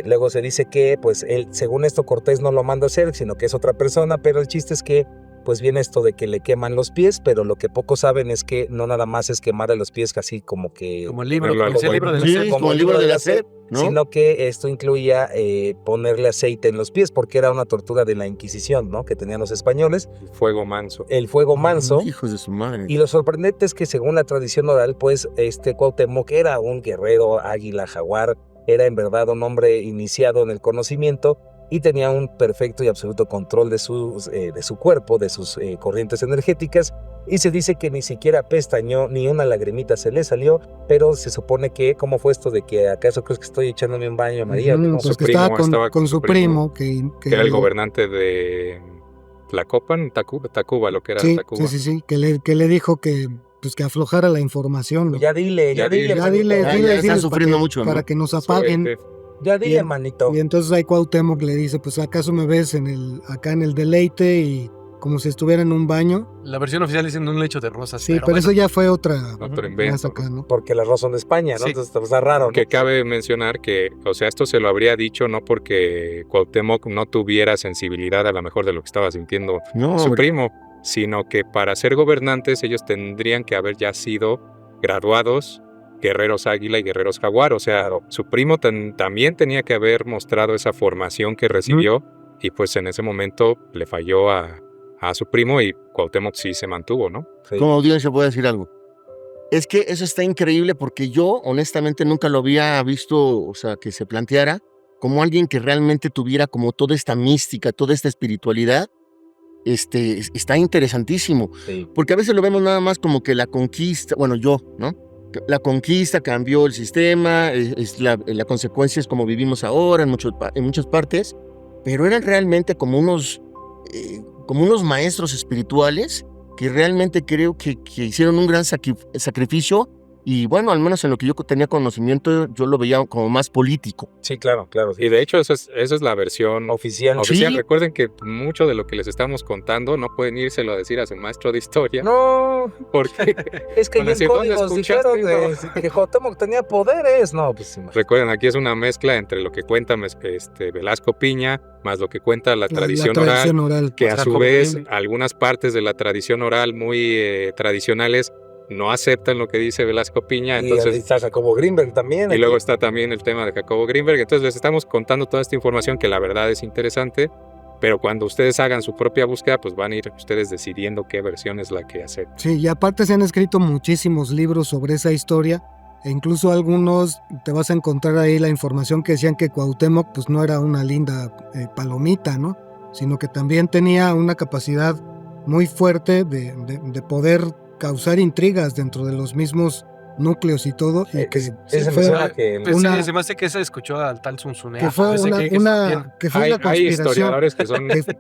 Luego se dice que pues él, según esto Cortés no lo manda a hacer, sino que es otra persona, pero el chiste es que pues viene esto de que le queman los pies, pero lo que pocos saben es que no nada más es quemarle los pies así como que... Como el libro, Como como el libro de la Sí, SEP. como el libro de la SEP, ¿no? Sino que esto incluía ponerle aceite en los pies, porque era una tortura de la Inquisición, ¿no? Que tenían los españoles. Fuego manso. El fuego manso. Hijos de su madre. Y lo sorprendente es que según la tradición oral, pues Cuauhtémoc era un guerrero, águila, jaguar, era en verdad un hombre iniciado en el conocimiento y tenía un perfecto y absoluto control de su cuerpo, de sus corrientes energéticas, y se dice que ni siquiera pestañó, ni una lagrimita se le salió, pero se supone que, ¿cómo fue esto de que acaso crees que estoy echándome un baño, María? ¿No? Pues que primo, estaba con su primo, que era el gobernante de Tlacopan, Tacuba, lo que era sí, Tacuba. Sí, que le dijo que pues que aflojara la información, ¿no? Ya dile, Está sufriendo mucho, ¿no? Para que nos apaguen. Ya dile, manito. Y entonces ahí Cuauhtémoc le dice, pues ¿acaso me ves acá en el deleite y como si estuviera en un baño? La versión oficial dice en un lecho de rosas. Sí, pero bueno. eso ya fue otro invento. más acá, ¿no? Porque las rosas son de España, ¿no? Sí. Entonces está raro, ¿no? Que cabe mencionar que, o sea, esto se lo habría dicho no porque Cuauhtémoc no tuviera sensibilidad a lo mejor de lo que estaba sintiendo No, su hombre. primo, sino que para ser gobernantes ellos tendrían que haber ya sido graduados guerreros águila y guerreros jaguar. O sea, su primo también tenía que haber mostrado esa formación que recibió y pues en ese momento le falló a su primo y Cuauhtémoc sí se mantuvo, ¿no? Sí. Como audiencia puedo decir algo. Es que eso está increíble porque yo honestamente nunca lo había visto, o sea, que se planteara como alguien que realmente tuviera como toda esta mística, toda esta espiritualidad. Está interesantísimo. Sí. Porque a veces lo vemos nada más como que la conquista, bueno, yo, ¿no? La conquista cambió el sistema, la consecuencia es como vivimos ahora en muchas partes, pero eran realmente como unos maestros espirituales que realmente creo que hicieron un gran sacrificio Y bueno, al menos en lo que yo tenía conocimiento, yo lo veía como más político. Sí, claro, claro. Sí. Y de hecho, esa es la versión Oficial. Sí. Recuerden que mucho de lo que les estamos contando no pueden írselo a decir a su maestro de historia. No, Porque es que Van ya a en decir, ¿dónde códigos dijeron escuchaste? que Cuauhtémoc tenía poderes. No, pues imagínate. recuerden, aquí es una mezcla entre lo que cuenta Velasco Piña, más lo que cuenta la tradición oral, tradición oral. que O a sea, su como vez Greenberg. algunas partes de la tradición oral muy tradicionales no aceptan lo que dice Velasco Piña, Y ahí entonces está Jacobo Greenberg también. y luego aquí. está también el tema de Jacobo Greenberg. Entonces les estamos contando toda esta información que la verdad es interesante, pero cuando ustedes hagan su propia búsqueda, pues van a ir ustedes decidiendo qué versión es la que hacer. Sí, y aparte se han escrito muchísimos libros sobre esa historia, e incluso algunos te vas a encontrar ahí la información que decían que Cuauhtémoc pues no era una linda palomita, ¿no? Sino que también tenía una capacidad muy fuerte de poder causar intrigas dentro de los mismos núcleos y todo, y que Ese me fue, suena que Pues una- sí, se me hace que ese escuchó al tal Zunzunea. que fue Parece una, que una- bien. que fue Hay una conspiración. historiadores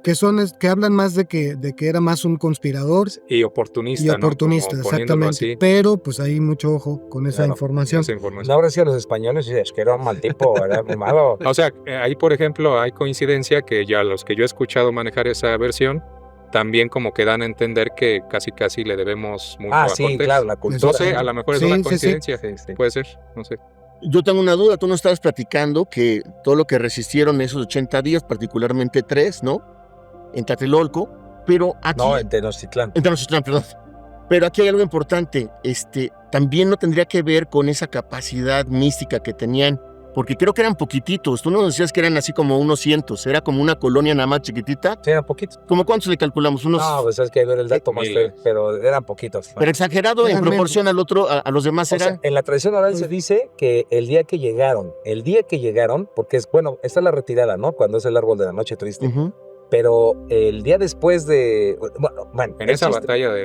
que son Que hablan más de que era más un conspirador y oportunistas, y oportunista, ¿no? Como poniéndolo exactamente. así, Pero pues hay mucho ojo con esa Claro, información. esa información. no habrá sido los españoles, es que era un mal tipo, ¿verdad? Muy malo. O sea, ahí por ejemplo hay coincidencia que ya los que yo he escuchado manejar esa versión también como que dan a entender que casi le debemos mucho Ah, a sí, Cortés. claro, la cultura. No sé, a lo mejor es Sí, una sí, sí. coincidencia. Sí, sí. Puede ser, no sé. Yo tengo una duda, tú nos estabas platicando que todo lo que resistieron esos 80 días, particularmente 3, ¿no? En Tlatelolco, pero aquí... No, en Tenochtitlán. En Tenochtitlán, perdón. Pero aquí hay algo importante, también no tendría que ver con esa capacidad mística que tenían, porque creo que eran poquititos, tú nos decías que eran así como unos cientos, era como una colonia nada más chiquitita, Sí, eran poquitos. ¿como cuántos le calculamos? Unos... No, pues es que hay que ver el dato más, Miles. pero eran poquitos. Pero exagerado en Eran proporción al otro, a los demás O sea, eran... en la tradición oral se dice que el día que llegaron, porque es, bueno, está la retirada, ¿no? Cuando es el árbol de la noche triste, Ujú. pero el día después de, bueno, En el esa chiste- batalla de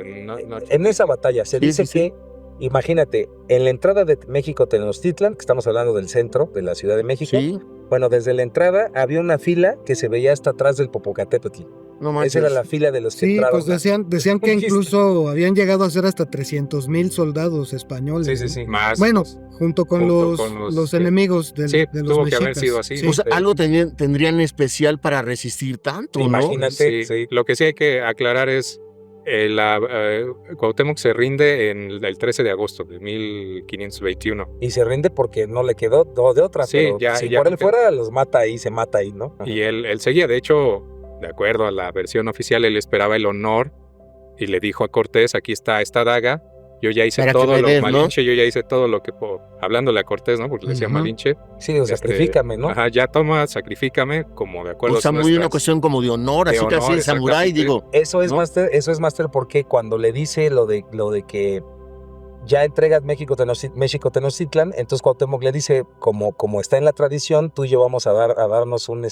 en esa batalla se Sí, dice sí, sí. que, imagínate, en la entrada de México Tenochtitlan, que estamos hablando del centro de la Ciudad de México, Sí, bueno, desde la entrada había una fila que se veía hasta atrás del Popocatépetl. no manches. Esa era la fila de los que Sí, entraban. pues decían que Un chiste. incluso habían llegado a ser hasta 300,000 soldados españoles. Sí, sí, ¿no? sí. más. Bueno, junto con Junto los, con los enemigos sí, de los tuvo que haber mexicas. sido así. Sí. O sea, Sí. algo tendrían especial para resistir tanto, ¿no? Imagínate. Sí. Lo que sí hay que aclarar es Cuauhtémoc se rinde en el 13 de agosto de 1521. Y se rinde porque no le quedó de otra, Sí, pero ya- si ya por él porque- fuera, los mata ahí, se mata ahí, ¿no? Y él seguía, de hecho, de acuerdo a la versión oficial, él esperaba el honor y le dijo a Cortés, aquí está esta daga, yo ya hice Para que todo me lo des, ¿no? Malinche, yo ya hice todo lo que puedo, hablándole a Cortés, ¿no? Porque le decía Ujú. Malinche. Sí, o sacrifícame, ¿no? Ajá, ya toma, sacrifícame, como de acuerdo O sea, a muy una nuestras- cuestión como de honor, de así honor, casi de samurái, exactamente. digo. Eso es ¿no? Master, porque cuando le dice lo de que ya entregas México Tenochtitlan, entonces Cuauhtémoc le dice, como está en la tradición, tú y yo vamos a darnos un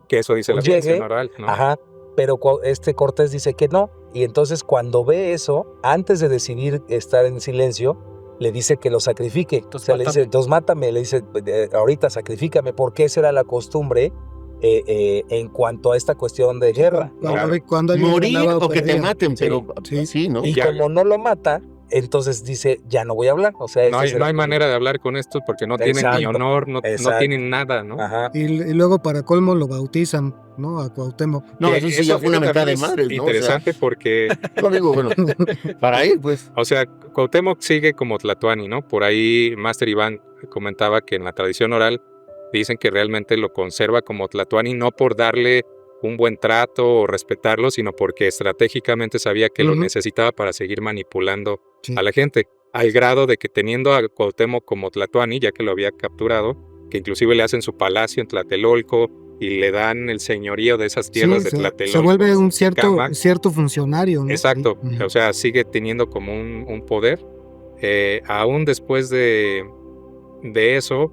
Que eso dice la llegue, tradición oral, ¿no? Ajá, pero Cortés dice que no, y entonces cuando ve eso, antes de decidir estar en silencio, le dice que lo sacrifique. Entonces, O sea, le dice, mátame. entonces mátame, le dice, ahorita sacrifícame, porque esa era la costumbre en cuanto a esta cuestión de guerra. Cuando alguien Morir ganaba o que te perdía. maten, Sí, pero sí. sí, ¿no? Y Ya. como no lo mata, entonces dice, ya no voy a hablar. O sea, No hay manera de hablar con estos porque no tienen ni Exacto, honor, no exacto. tienen nada, ¿no? Ajá. Y luego para colmo lo bautizan, ¿no? A Cuauhtémoc. No, Que eso sí ya fue una eso mentada de también es madres, ¿no? Interesante porque, O sea, no digo, bueno, para él, pues. o sea, Cuauhtémoc sigue como Tlatoani, ¿no? Por ahí Master Iván comentaba que en la tradición oral dicen que realmente lo conserva como Tlatoani, no por darle un buen trato o respetarlo, sino porque estratégicamente sabía que lo Ujú. necesitaba para seguir manipulando Sí. a la gente, al grado de que teniendo a Cuauhtémoc como Tlatoani, ya que lo había capturado, que inclusive le hacen su palacio en Tlatelolco y le dan el señorío de esas tierras de Sí, Tlatelolco. se vuelve un Cámac. cierto funcionario, ¿no? Exacto, Sí. Ujú. o sea, sigue teniendo como un poder. Aún después de eso,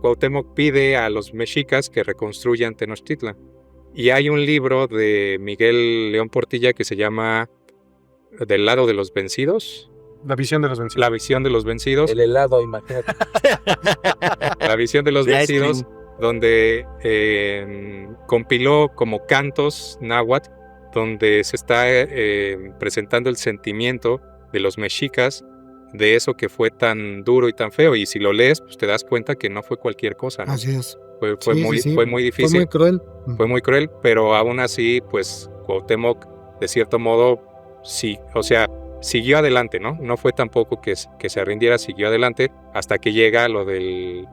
Cuauhtémoc pide a los mexicas que reconstruyan Tenochtitlan. Y hay un libro de Miguel León Portilla que se llama Del lado de los vencidos, La visión de los vencidos. la visión de los vencidos, El helado, imagínate. la visión de los De ice vencidos, donde compiló como cantos náhuatl, donde se está presentando el sentimiento de los mexicas de eso que fue tan duro y tan feo. Y si lo lees, pues te das cuenta que no fue cualquier cosa, ¿no? Así es. Fue Sí, muy sí. fue muy difícil. Fue muy cruel. Fue muy cruel, pero aún así, pues Cuauhtémoc, de cierto modo, sí, o sea, siguió adelante, ¿no? No fue tampoco que se rindiera, siguió adelante hasta que llega lo del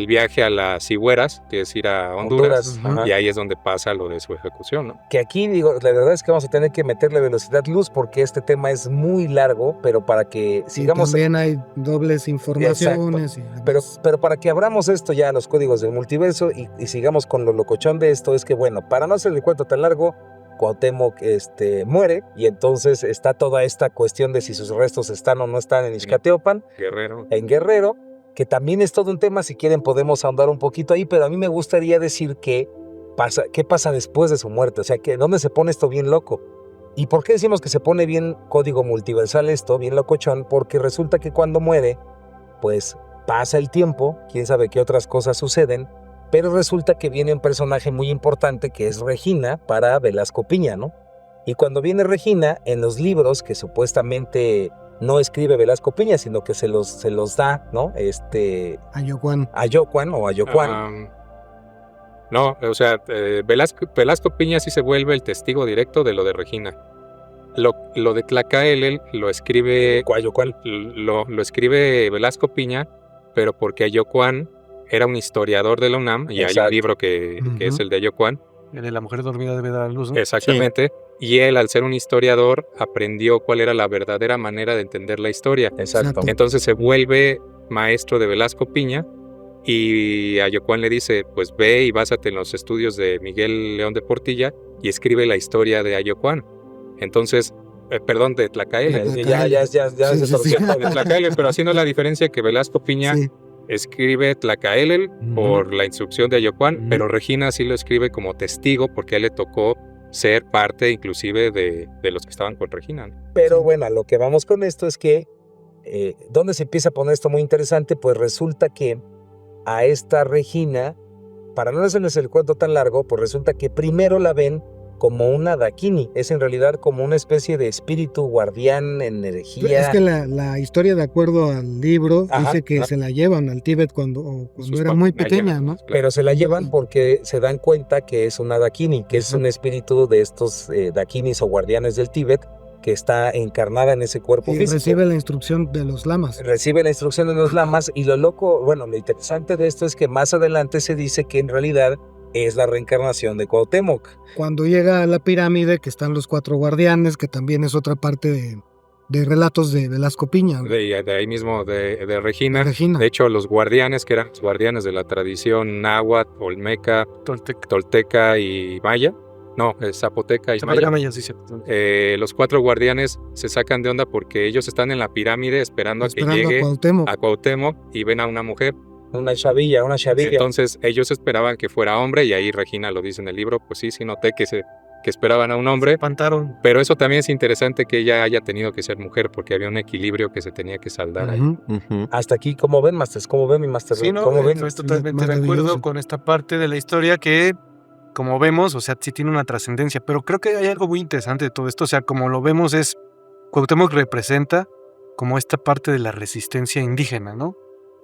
viaje a las Cigüeras, que es ir a Honduras, Ajá. y ahí es donde pasa lo de su ejecución, ¿no? Que aquí, digo, la verdad es que vamos a tener que meterle velocidad luz porque este tema es muy largo, pero para que Y sigamos... también hay dobles informaciones. Y demás. Pero para que abramos esto ya, los códigos del multiverso, y sigamos con lo locochón de esto, es que, bueno, para no hacer el cuento tan largo, Cuauhtémoc muere, y entonces está toda esta cuestión de si sus restos están o no están en Ixcateopan, Guerrero. en Guerrero, que también es todo un tema. Si quieren podemos ahondar un poquito ahí, pero a mí me gustaría decir qué pasa después de su muerte, o sea, que dónde se pone esto bien loco. ¿Y por qué decimos que se pone bien código multiversal esto, bien locochón? Porque resulta que cuando muere, pues pasa el tiempo, quién sabe qué otras cosas suceden, pero resulta que viene un personaje muy importante que es Regina para Velasco Piña, ¿no? Y cuando viene Regina, en los libros que supuestamente no escribe Velasco Piña, sino que se los da, ¿no? Ayocuán. A Yocuan o a Yocuan. No, o sea, Velasco Piña sí se vuelve el testigo directo de lo de Regina. Lo de Tlacaelel lo escribe Coayocuan. lo escribe Velasco Piña, pero porque Ayocuán era un historiador de la UNAM, y hay Exacto. un libro que es el de Ayocuán. El de la mujer dormida debe dar a luz, ¿no? Exactamente. Y él, al ser un historiador, aprendió cuál era la verdadera manera de entender la historia. Exacto. Entonces se vuelve maestro de Velasco Piña, y Ayocuán le dice, pues ve y básate en los estudios de Miguel León de Portilla y escribe la historia de Ayocuán. Entonces, perdón, de Tlacaelel. Ya Sí, se sí, sí. De Tlacaelel, pero haciendo la diferencia que Velasco Piña Sí. escribe Tlacaelel por la instrucción de Ayocuán, Ujú. pero Regina sí lo escribe como testigo porque a él le tocó ser parte inclusive de los que estaban con Regina, ¿no? Pero bueno, a lo que vamos con esto es que, ¿dónde se empieza a poner esto muy interesante? Pues resulta que a esta Regina, para no hacerles el cuento tan largo, pues resulta que primero la ven como una Dakini, es en realidad como una especie de espíritu guardián, energía. Es que la historia, de acuerdo al libro, Ajá, dice que ajá. se la llevan al Tíbet cuando Sus era muy papás, pequeña, allá, ¿no? claro. Pero se la llevan porque se dan cuenta que es una Dakini, que es un espíritu de estos Dakinis o guardianes del Tíbet, que está encarnada en ese cuerpo Y físico. recibe la instrucción de los lamas. Recibe la instrucción de los lamas, y lo loco, bueno, lo interesante de esto es que más adelante se dice que en realidad es la reencarnación de Cuauhtémoc. Cuando llega a la pirámide, que están los 4 guardianes, que también es otra parte de relatos de Velasco Piña. De ahí mismo, de Regina. Regina. De hecho, los guardianes, que eran los guardianes de la tradición náhuatl, olmeca, tolteca y maya, no, zapoteca y Zapoteca maya, Maya, sí, cierto. los 4 guardianes se sacan de onda porque ellos están en la pirámide esperando a que llegue a a Cuauhtémoc y ven a una mujer. Una chavilla. Entonces ellos esperaban que fuera hombre, y ahí Regina lo dice en el libro, pues sí noté que esperaban a un hombre, Espantaron. pero eso también es interesante que ella haya tenido que ser mujer porque había un equilibrio que se tenía que saldar ahí. Ujú. Hasta aquí, ¿cómo ven, Masters? ¿Cómo ven, mi Master? Sí, no, ¿Cómo ven? estoy totalmente de Maravilloso. acuerdo con esta parte de la historia que, como vemos, o sea, sí tiene una trascendencia, pero creo que hay algo muy interesante de todo esto, o sea, como lo vemos es, Cuauhtémoc representa como esta parte de la resistencia indígena, ¿no?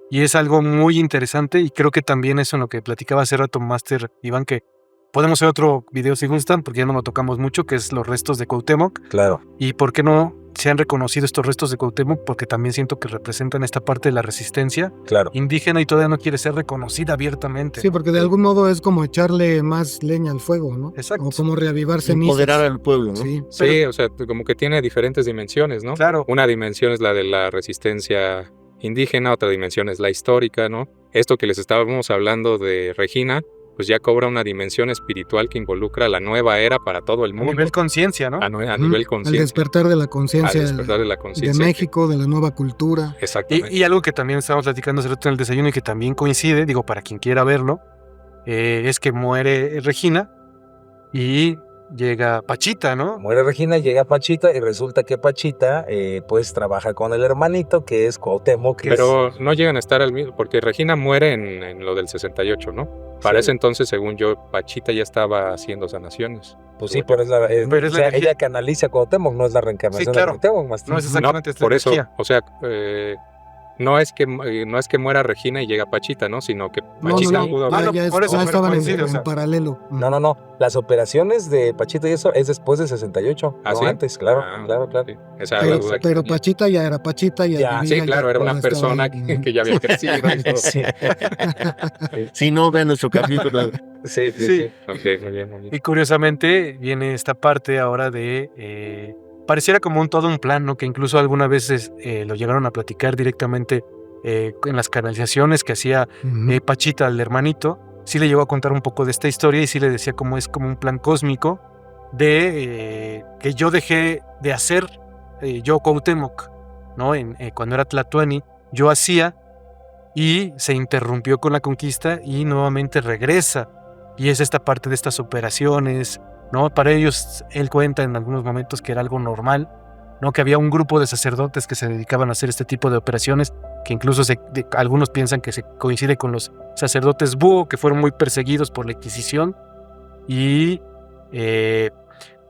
Y es algo muy interesante, y creo que también eso en lo que platicaba hace rato Master Iván, que podemos hacer otro video si gustan, porque ya no lo tocamos mucho, que es los restos de Cuauhtémoc, Claro. y por qué no se han reconocido estos restos de Cuauhtémoc, porque también siento que representan esta parte de la resistencia Claro. indígena y todavía no quiere ser reconocida abiertamente. Sí, porque de algún modo es como echarle más leña al fuego, ¿no? Exacto. O como reavivar cenizas. Empoderar al pueblo, ¿no? Sí. Sí, o sea, como que tiene diferentes dimensiones, ¿no? Claro. Una dimensión es la de la resistencia indígena, otra dimensión es la histórica, ¿no? Esto que les estábamos hablando de Regina, pues ya cobra una dimensión espiritual que involucra la nueva era para todo el A mundo. nivel conciencia, ¿no? A nivel Al conciencia. despertar de la Al conciencia despertar de la de conciencia. México, de la nueva cultura. Exactamente. Y algo que también estábamos platicando hace rato en el desayuno y que también coincide, digo, para quien quiera verlo, es que muere Regina y llega Pachita, ¿no? Muere Regina, llega Pachita y resulta que Pachita pues trabaja con el hermanito que es Cuauhtémoc. Pero no llegan a estar al mismo, porque Regina muere en lo del 68, ¿no? Para ese entonces, según yo, Pachita ya estaba haciendo sanaciones. Pues sí, pero es la ella canaliza a Cuauhtémoc, no es la reencarnación de Cuauhtémoc. No es exactamente por eso, o sea, no es que muera Regina y llega Pachita, ¿no? Sino que Pachita pudo haber... Por eso estaban en paralelo. No. Las operaciones de Pachita y eso es después del 68. ¿Ah, no sí? antes, claro. Sí. Esa es la duda. Pero Pachita ya era Pachita. Sí, claro, era una persona que ya había crecido. Sí. Si no, vean nuestro capítulo. Sí. Okay, muy bien. Y curiosamente viene esta parte ahora de... pareciera como todo un plan, ¿no? Que incluso algunas veces lo llegaron a platicar directamente en las canalizaciones que hacía Pachita al hermanito. Sí le llegó a contar un poco de esta historia y sí le decía cómo es como un plan cósmico de que yo dejé de hacer, yo Cuauhtémoc, ¿no? Cuando era Tlatoani, yo hacía y se interrumpió con la conquista y nuevamente regresa. Y es esta parte de estas operaciones, ¿no? Para ellos, él cuenta en algunos momentos que era algo normal, ¿no? Que había un grupo de sacerdotes que se dedicaban a hacer este tipo de operaciones, que incluso algunos piensan que se coincide con los sacerdotes búho, que fueron muy perseguidos por la Inquisición. Y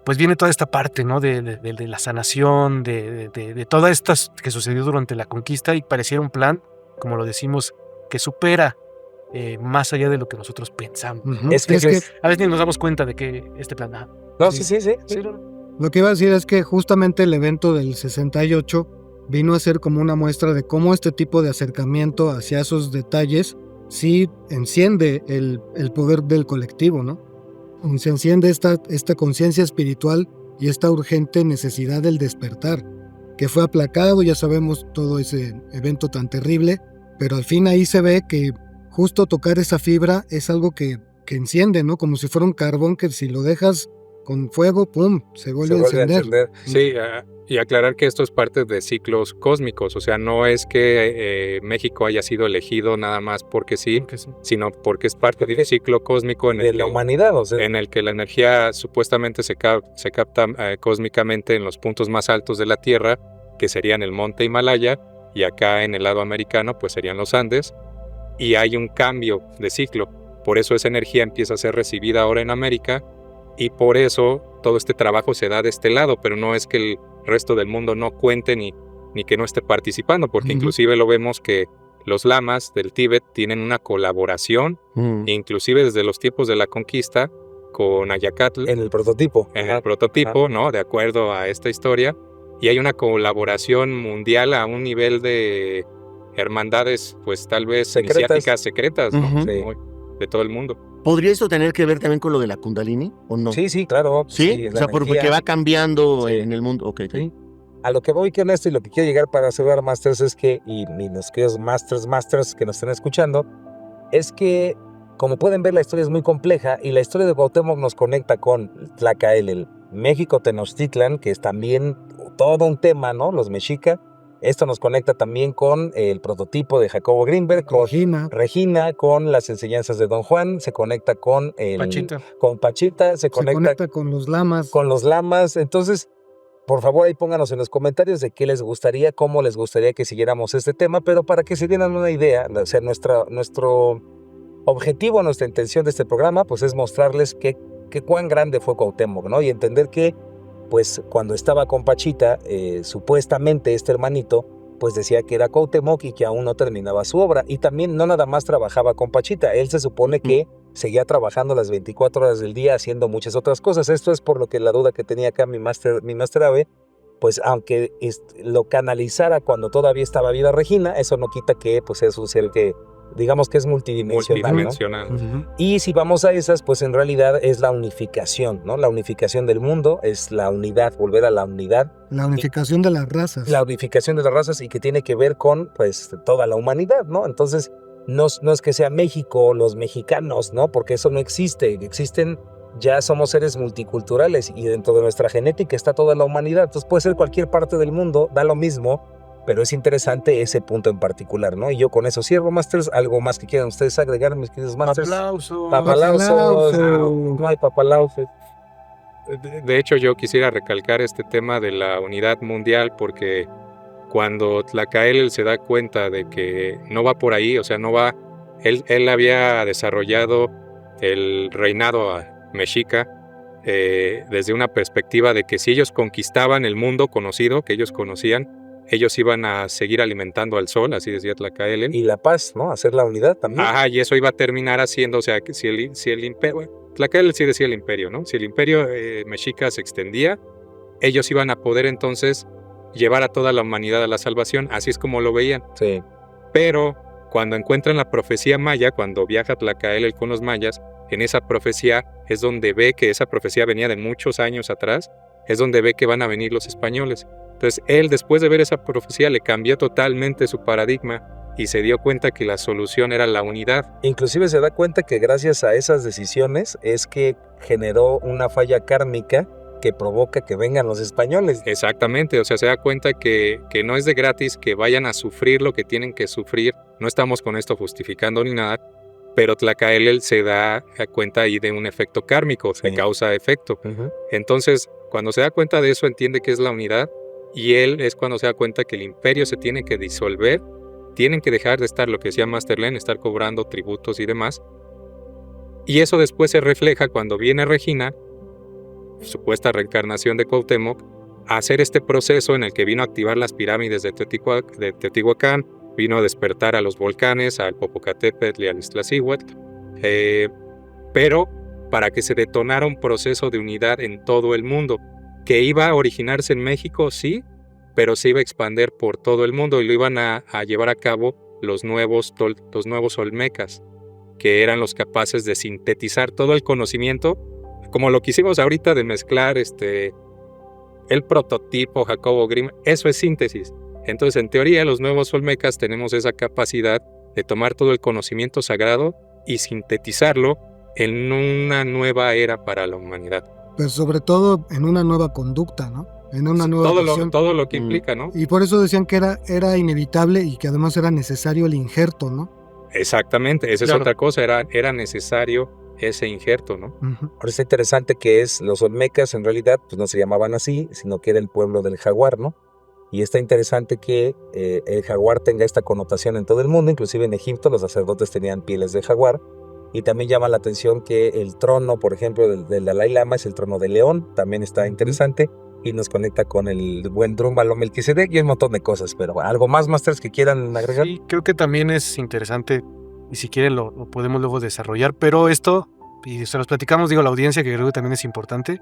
pues viene toda esta parte, ¿no? De la sanación, de todas estas que sucedió durante la conquista, y pareciera un plan, como lo decimos, que supera más allá de lo que nosotros pensamos. Es que a veces ni nos damos cuenta de que este plan... No, sí. Lo que iba a decir es que justamente el evento del 68 vino a ser como una muestra de cómo este tipo de acercamiento hacia esos detalles sí enciende el poder del colectivo, ¿no? Se enciende esta conciencia espiritual y esta urgente necesidad del despertar, que fue aplacado, ya sabemos todo ese evento tan terrible, pero al fin ahí se ve que justo tocar esa fibra es algo que enciende, ¿no? Como si fuera un carbón que si lo dejas con fuego, ¡pum!, se vuelve a encender. Sí, y aclarar que esto es parte de ciclos cósmicos, o sea, no es que México haya sido elegido nada más porque sí, sino porque es parte de un ciclo cósmico de la humanidad, o sea, en el que la energía supuestamente se capta cósmicamente en los puntos más altos de la Tierra, que serían el monte Himalaya, y acá en el lado americano pues serían los Andes, y hay un cambio de ciclo. Por eso esa energía empieza a ser recibida ahora en América, y por eso todo este trabajo se da de este lado, pero no es que el resto del mundo no cuente ni que no esté participando, porque inclusive lo vemos que los lamas del Tíbet tienen una colaboración, inclusive desde los tiempos de la conquista, con Ayacatl. En el prototipo. ¿No? De acuerdo a esta historia. Y hay una colaboración mundial a un nivel de hermandades, pues tal vez iniciáticas secretas, ¿no? Sí. De todo el mundo. ¿Podría esto tener que ver también con lo de la Kundalini o no? Sí, claro. ¿Sí? O sea, porque va cambiando en el mundo. Ok. Sí. A lo que voy con esto y lo que quiero llegar para cerrar, Masters, es que, y los queridos Masters que nos estén escuchando, es que, como pueden ver, la historia es muy compleja y la historia de Cuauhtémoc nos conecta con Tlacael, el México Tenochtitlan, que es también todo un tema, ¿no? Los mexica. Esto nos conecta también con el prototipo de Jacobo Greenberg, con Regina, con las enseñanzas de Don Juan, se conecta con Pachita, se conecta con los lamas. Con los lamas. Entonces, por favor, ahí pónganos en los comentarios de qué les gustaría, cómo les gustaría que siguiéramos este tema, pero para que se dieran una idea, o sea, nuestro objetivo, nuestra intención de este programa, pues es mostrarles qué cuán grande fue Cuauhtémoc, ¿no? Y entender que pues cuando estaba con Pachita, supuestamente este hermanito, pues decía que era Cuauhtémoc y que aún no terminaba su obra. Y también no nada más trabajaba con Pachita, él se supone que seguía trabajando las 24 horas del día haciendo muchas otras cosas. Esto es por lo que la duda que tenía acá mi Master Ave, pues aunque lo canalizara cuando todavía estaba viva Regina, eso no quita que pues es un ser que digamos que es multidimensional. ¿No? Y si vamos a esas, pues en realidad es la unificación, ¿no? La unificación del mundo, es la unidad, volver a la unidad. La unificación de las razas. La unificación de las razas y que tiene que ver con, pues, toda la humanidad, ¿no? Entonces, no es que sea México o los mexicanos, ¿no? Porque eso no existe. Existen, ya somos seres multiculturales y dentro de nuestra genética está toda la humanidad. Entonces puede ser cualquier parte del mundo, da lo mismo. Pero es interesante ese punto en particular, ¿no? Y yo con eso cierro, Masters. ¿Algo más que quieran ustedes agregar, mis queridos Masters? ¡Aplausos! ¡Papalausos! No hay papalausos. de hecho yo quisiera recalcar este tema de la unidad mundial porque cuando Tlacaelel se da cuenta de que no va por ahí, o sea, no va, él había desarrollado el reinado mexica desde una perspectiva de que si ellos conquistaban el mundo conocido, que ellos conocían, ellos iban a seguir alimentando al sol, así decía Tlacaelel. Y la paz, ¿no? Hacer la unidad también. Ajá, y eso iba a terminar haciendo, o sea, que si el imperio, Tlacaelel sí decía el imperio, ¿no? Si el imperio mexica se extendía, ellos iban a poder entonces llevar a toda la humanidad a la salvación, así es como lo veían. Sí. Pero cuando encuentran la profecía maya, cuando viaja Tlacaelel con los mayas, en esa profecía es donde ve que esa profecía venía de muchos años atrás, es donde ve que van a venir los españoles. Entonces él, después de ver esa profecía, le cambió totalmente su paradigma y se dio cuenta que la solución era la unidad. Inclusive se da cuenta que gracias a esas decisiones es que generó una falla kármica que provoca que vengan los españoles. Exactamente, o sea, se da cuenta que no es de gratis que vayan a sufrir lo que tienen que sufrir. No estamos con esto justificando ni nada, pero Tlacaelel se da cuenta ahí de un efecto kármico, de causa-efecto. Entonces, cuando se da cuenta de eso, entiende que es la unidad, y él es cuando se da cuenta que el imperio se tiene que disolver, tienen que dejar de estar, lo que decía Masterlen, estar cobrando tributos y demás. Y eso después se refleja cuando viene Regina, supuesta reencarnación de Cuauhtémoc, a hacer este proceso en el que vino a activar las pirámides de Teotihuacán, vino a despertar a los volcanes, al Popocatépetl y al Iztaccíhuatl, pero para que se detonara un proceso de unidad en todo el mundo, que iba a originarse en México, sí, pero se iba a expandir por todo el mundo y lo iban a llevar a cabo los nuevos olmecas, que eran los capaces de sintetizar todo el conocimiento, como lo que hicimos ahorita de mezclar el prototipo Jacobo Grimm, eso es síntesis. Entonces, en teoría, los nuevos olmecas tenemos esa capacidad de tomar todo el conocimiento sagrado y sintetizarlo en una nueva era para la humanidad. Pues sobre todo en una nueva conducta, ¿no? En una nueva visión. Todo lo que implica, ¿no? Y por eso decían que era inevitable y que además era necesario el injerto, ¿no? Exactamente, esa es otra cosa, era necesario ese injerto, ¿no? Ahora está interesante que los olmecas en realidad pues no se llamaban así, sino que era el pueblo del jaguar, ¿no? Y está interesante que el jaguar tenga esta connotación en todo el mundo, inclusive en Egipto los sacerdotes tenían pieles de jaguar. Y también llama la atención que el trono, por ejemplo, del Dalai Lama es el trono de león, también está interesante y nos conecta con el buen Drúmbalo Melquisedec y un montón de cosas. Pero ¿algo más, Masters, que quieran agregar? Sí, creo que también es interesante y si quieren lo podemos luego desarrollar, pero esto, y se los platicamos, digo, a la audiencia, que creo que también es importante,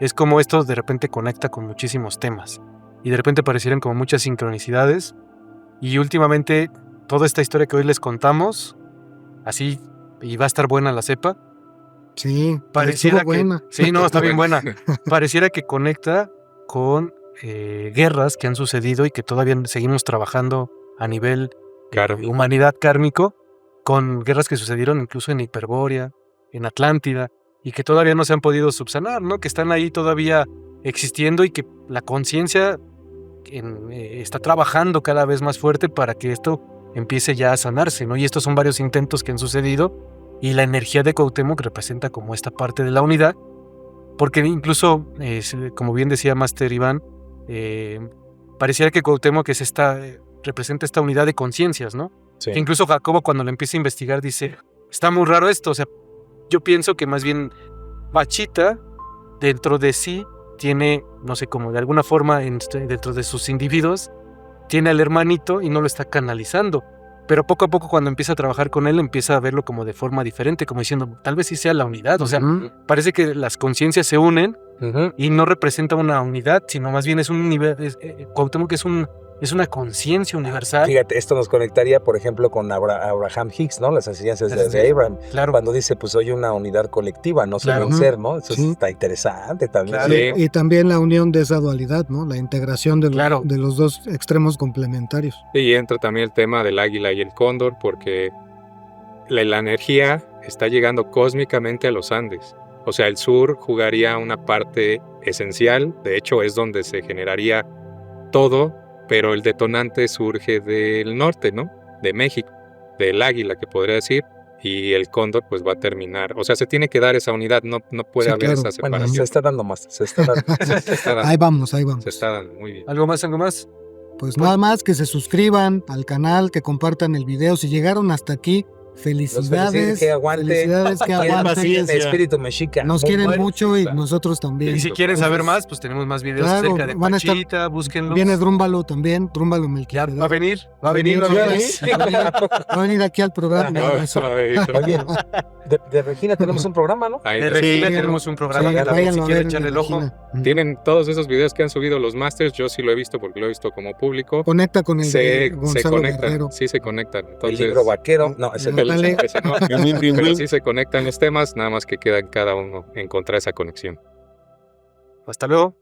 es como esto de repente conecta con muchísimos temas y de repente parecieran como muchas sincronicidades y últimamente toda esta historia que hoy les contamos, así, y va a estar buena la cepa. Sí, pareciera buena. Sí, no, está bien buena. Pareciera que conecta con guerras que han sucedido y que todavía seguimos trabajando a nivel humanidad kármico, con guerras que sucedieron incluso en Hiperbórea, en Atlántida, y que todavía no se han podido subsanar, ¿no? Que están ahí todavía existiendo y que la conciencia está trabajando cada vez más fuerte para que esto empiece ya a sanarse, ¿no? Y estos son varios intentos que han sucedido y la energía de Cuauhtémoc representa como esta parte de la unidad, porque incluso, como bien decía Master Iván, pareciera que Cuauhtémoc representa esta unidad de conciencias, ¿no? Sí. Que incluso Jacobo cuando lo empieza a investigar dice, está muy raro esto, o sea, yo pienso que más bien Bachita dentro de sí tiene, no sé, como de alguna forma dentro de sus individuos, tiene al hermanito y no lo está canalizando. Pero poco a poco cuando empieza a trabajar con él, empieza a verlo como de forma diferente, como diciendo, tal vez sí sea la unidad. O sea, parece que las conciencias se unen y no representa una unidad, sino más bien es un nivel, Cuauhtémoc es una conciencia universal. Fíjate, esto nos conectaría, por ejemplo, con Abraham Hicks, ¿no? Las enseñanzas de Abraham. Claro. Cuando dice, pues soy una unidad colectiva, no soy un ser, ¿no? Eso está interesante también. Claro. Sí. Y también la unión de esa dualidad, ¿no? La integración de los dos extremos complementarios. Y entra también el tema del águila y el cóndor, porque la energía está llegando cósmicamente a los Andes. O sea, el sur jugaría una parte esencial, de hecho es donde se generaría todo, pero el detonante surge del norte, ¿no? De México, del águila, que podría decir, y el cóndor pues va a terminar. O sea, se tiene que dar esa unidad, no puede Sí, haber claro. esa Bueno, separación. se está dando más, se está dando. Se está dando, Ahí vamos. se está dando, muy bien. ¿Algo más, algo más? Pues nada más que se suscriban al canal, que compartan el video. Si llegaron hasta aquí, felicidades. Que aguante. Felicidades, que Tienen aguanten. paciencia. espíritu mexica. Nos Muy quieren bueno. mucho y Claro. nosotros también. Y si quieren Entonces, saber más, pues tenemos más videos claro, acerca de van a estar- Pachita, búsquenlos. Viene Drúmbalo también, Drúmbalo Ya Melquisedec. va a venir, va a venir. Va a venir aquí al programa. Oye, de Regina tenemos un programa, ¿no? Ahí De está. Regina Sí, tenemos un programa Sí, que también, si váyanlo a quieren ver, echarle el ojo. Regina. Tienen todos esos videos que han subido los Masters, yo sí lo he visto porque lo he visto como público. Conecta con el de Se Gonzalo conectan, Guerrero. sí se conectan. El Entonces, libro vaquero. No, es el Dale. ese no, pero sí se conectan los temas, nada más que queda en cada uno encontrar esa conexión. Hasta luego.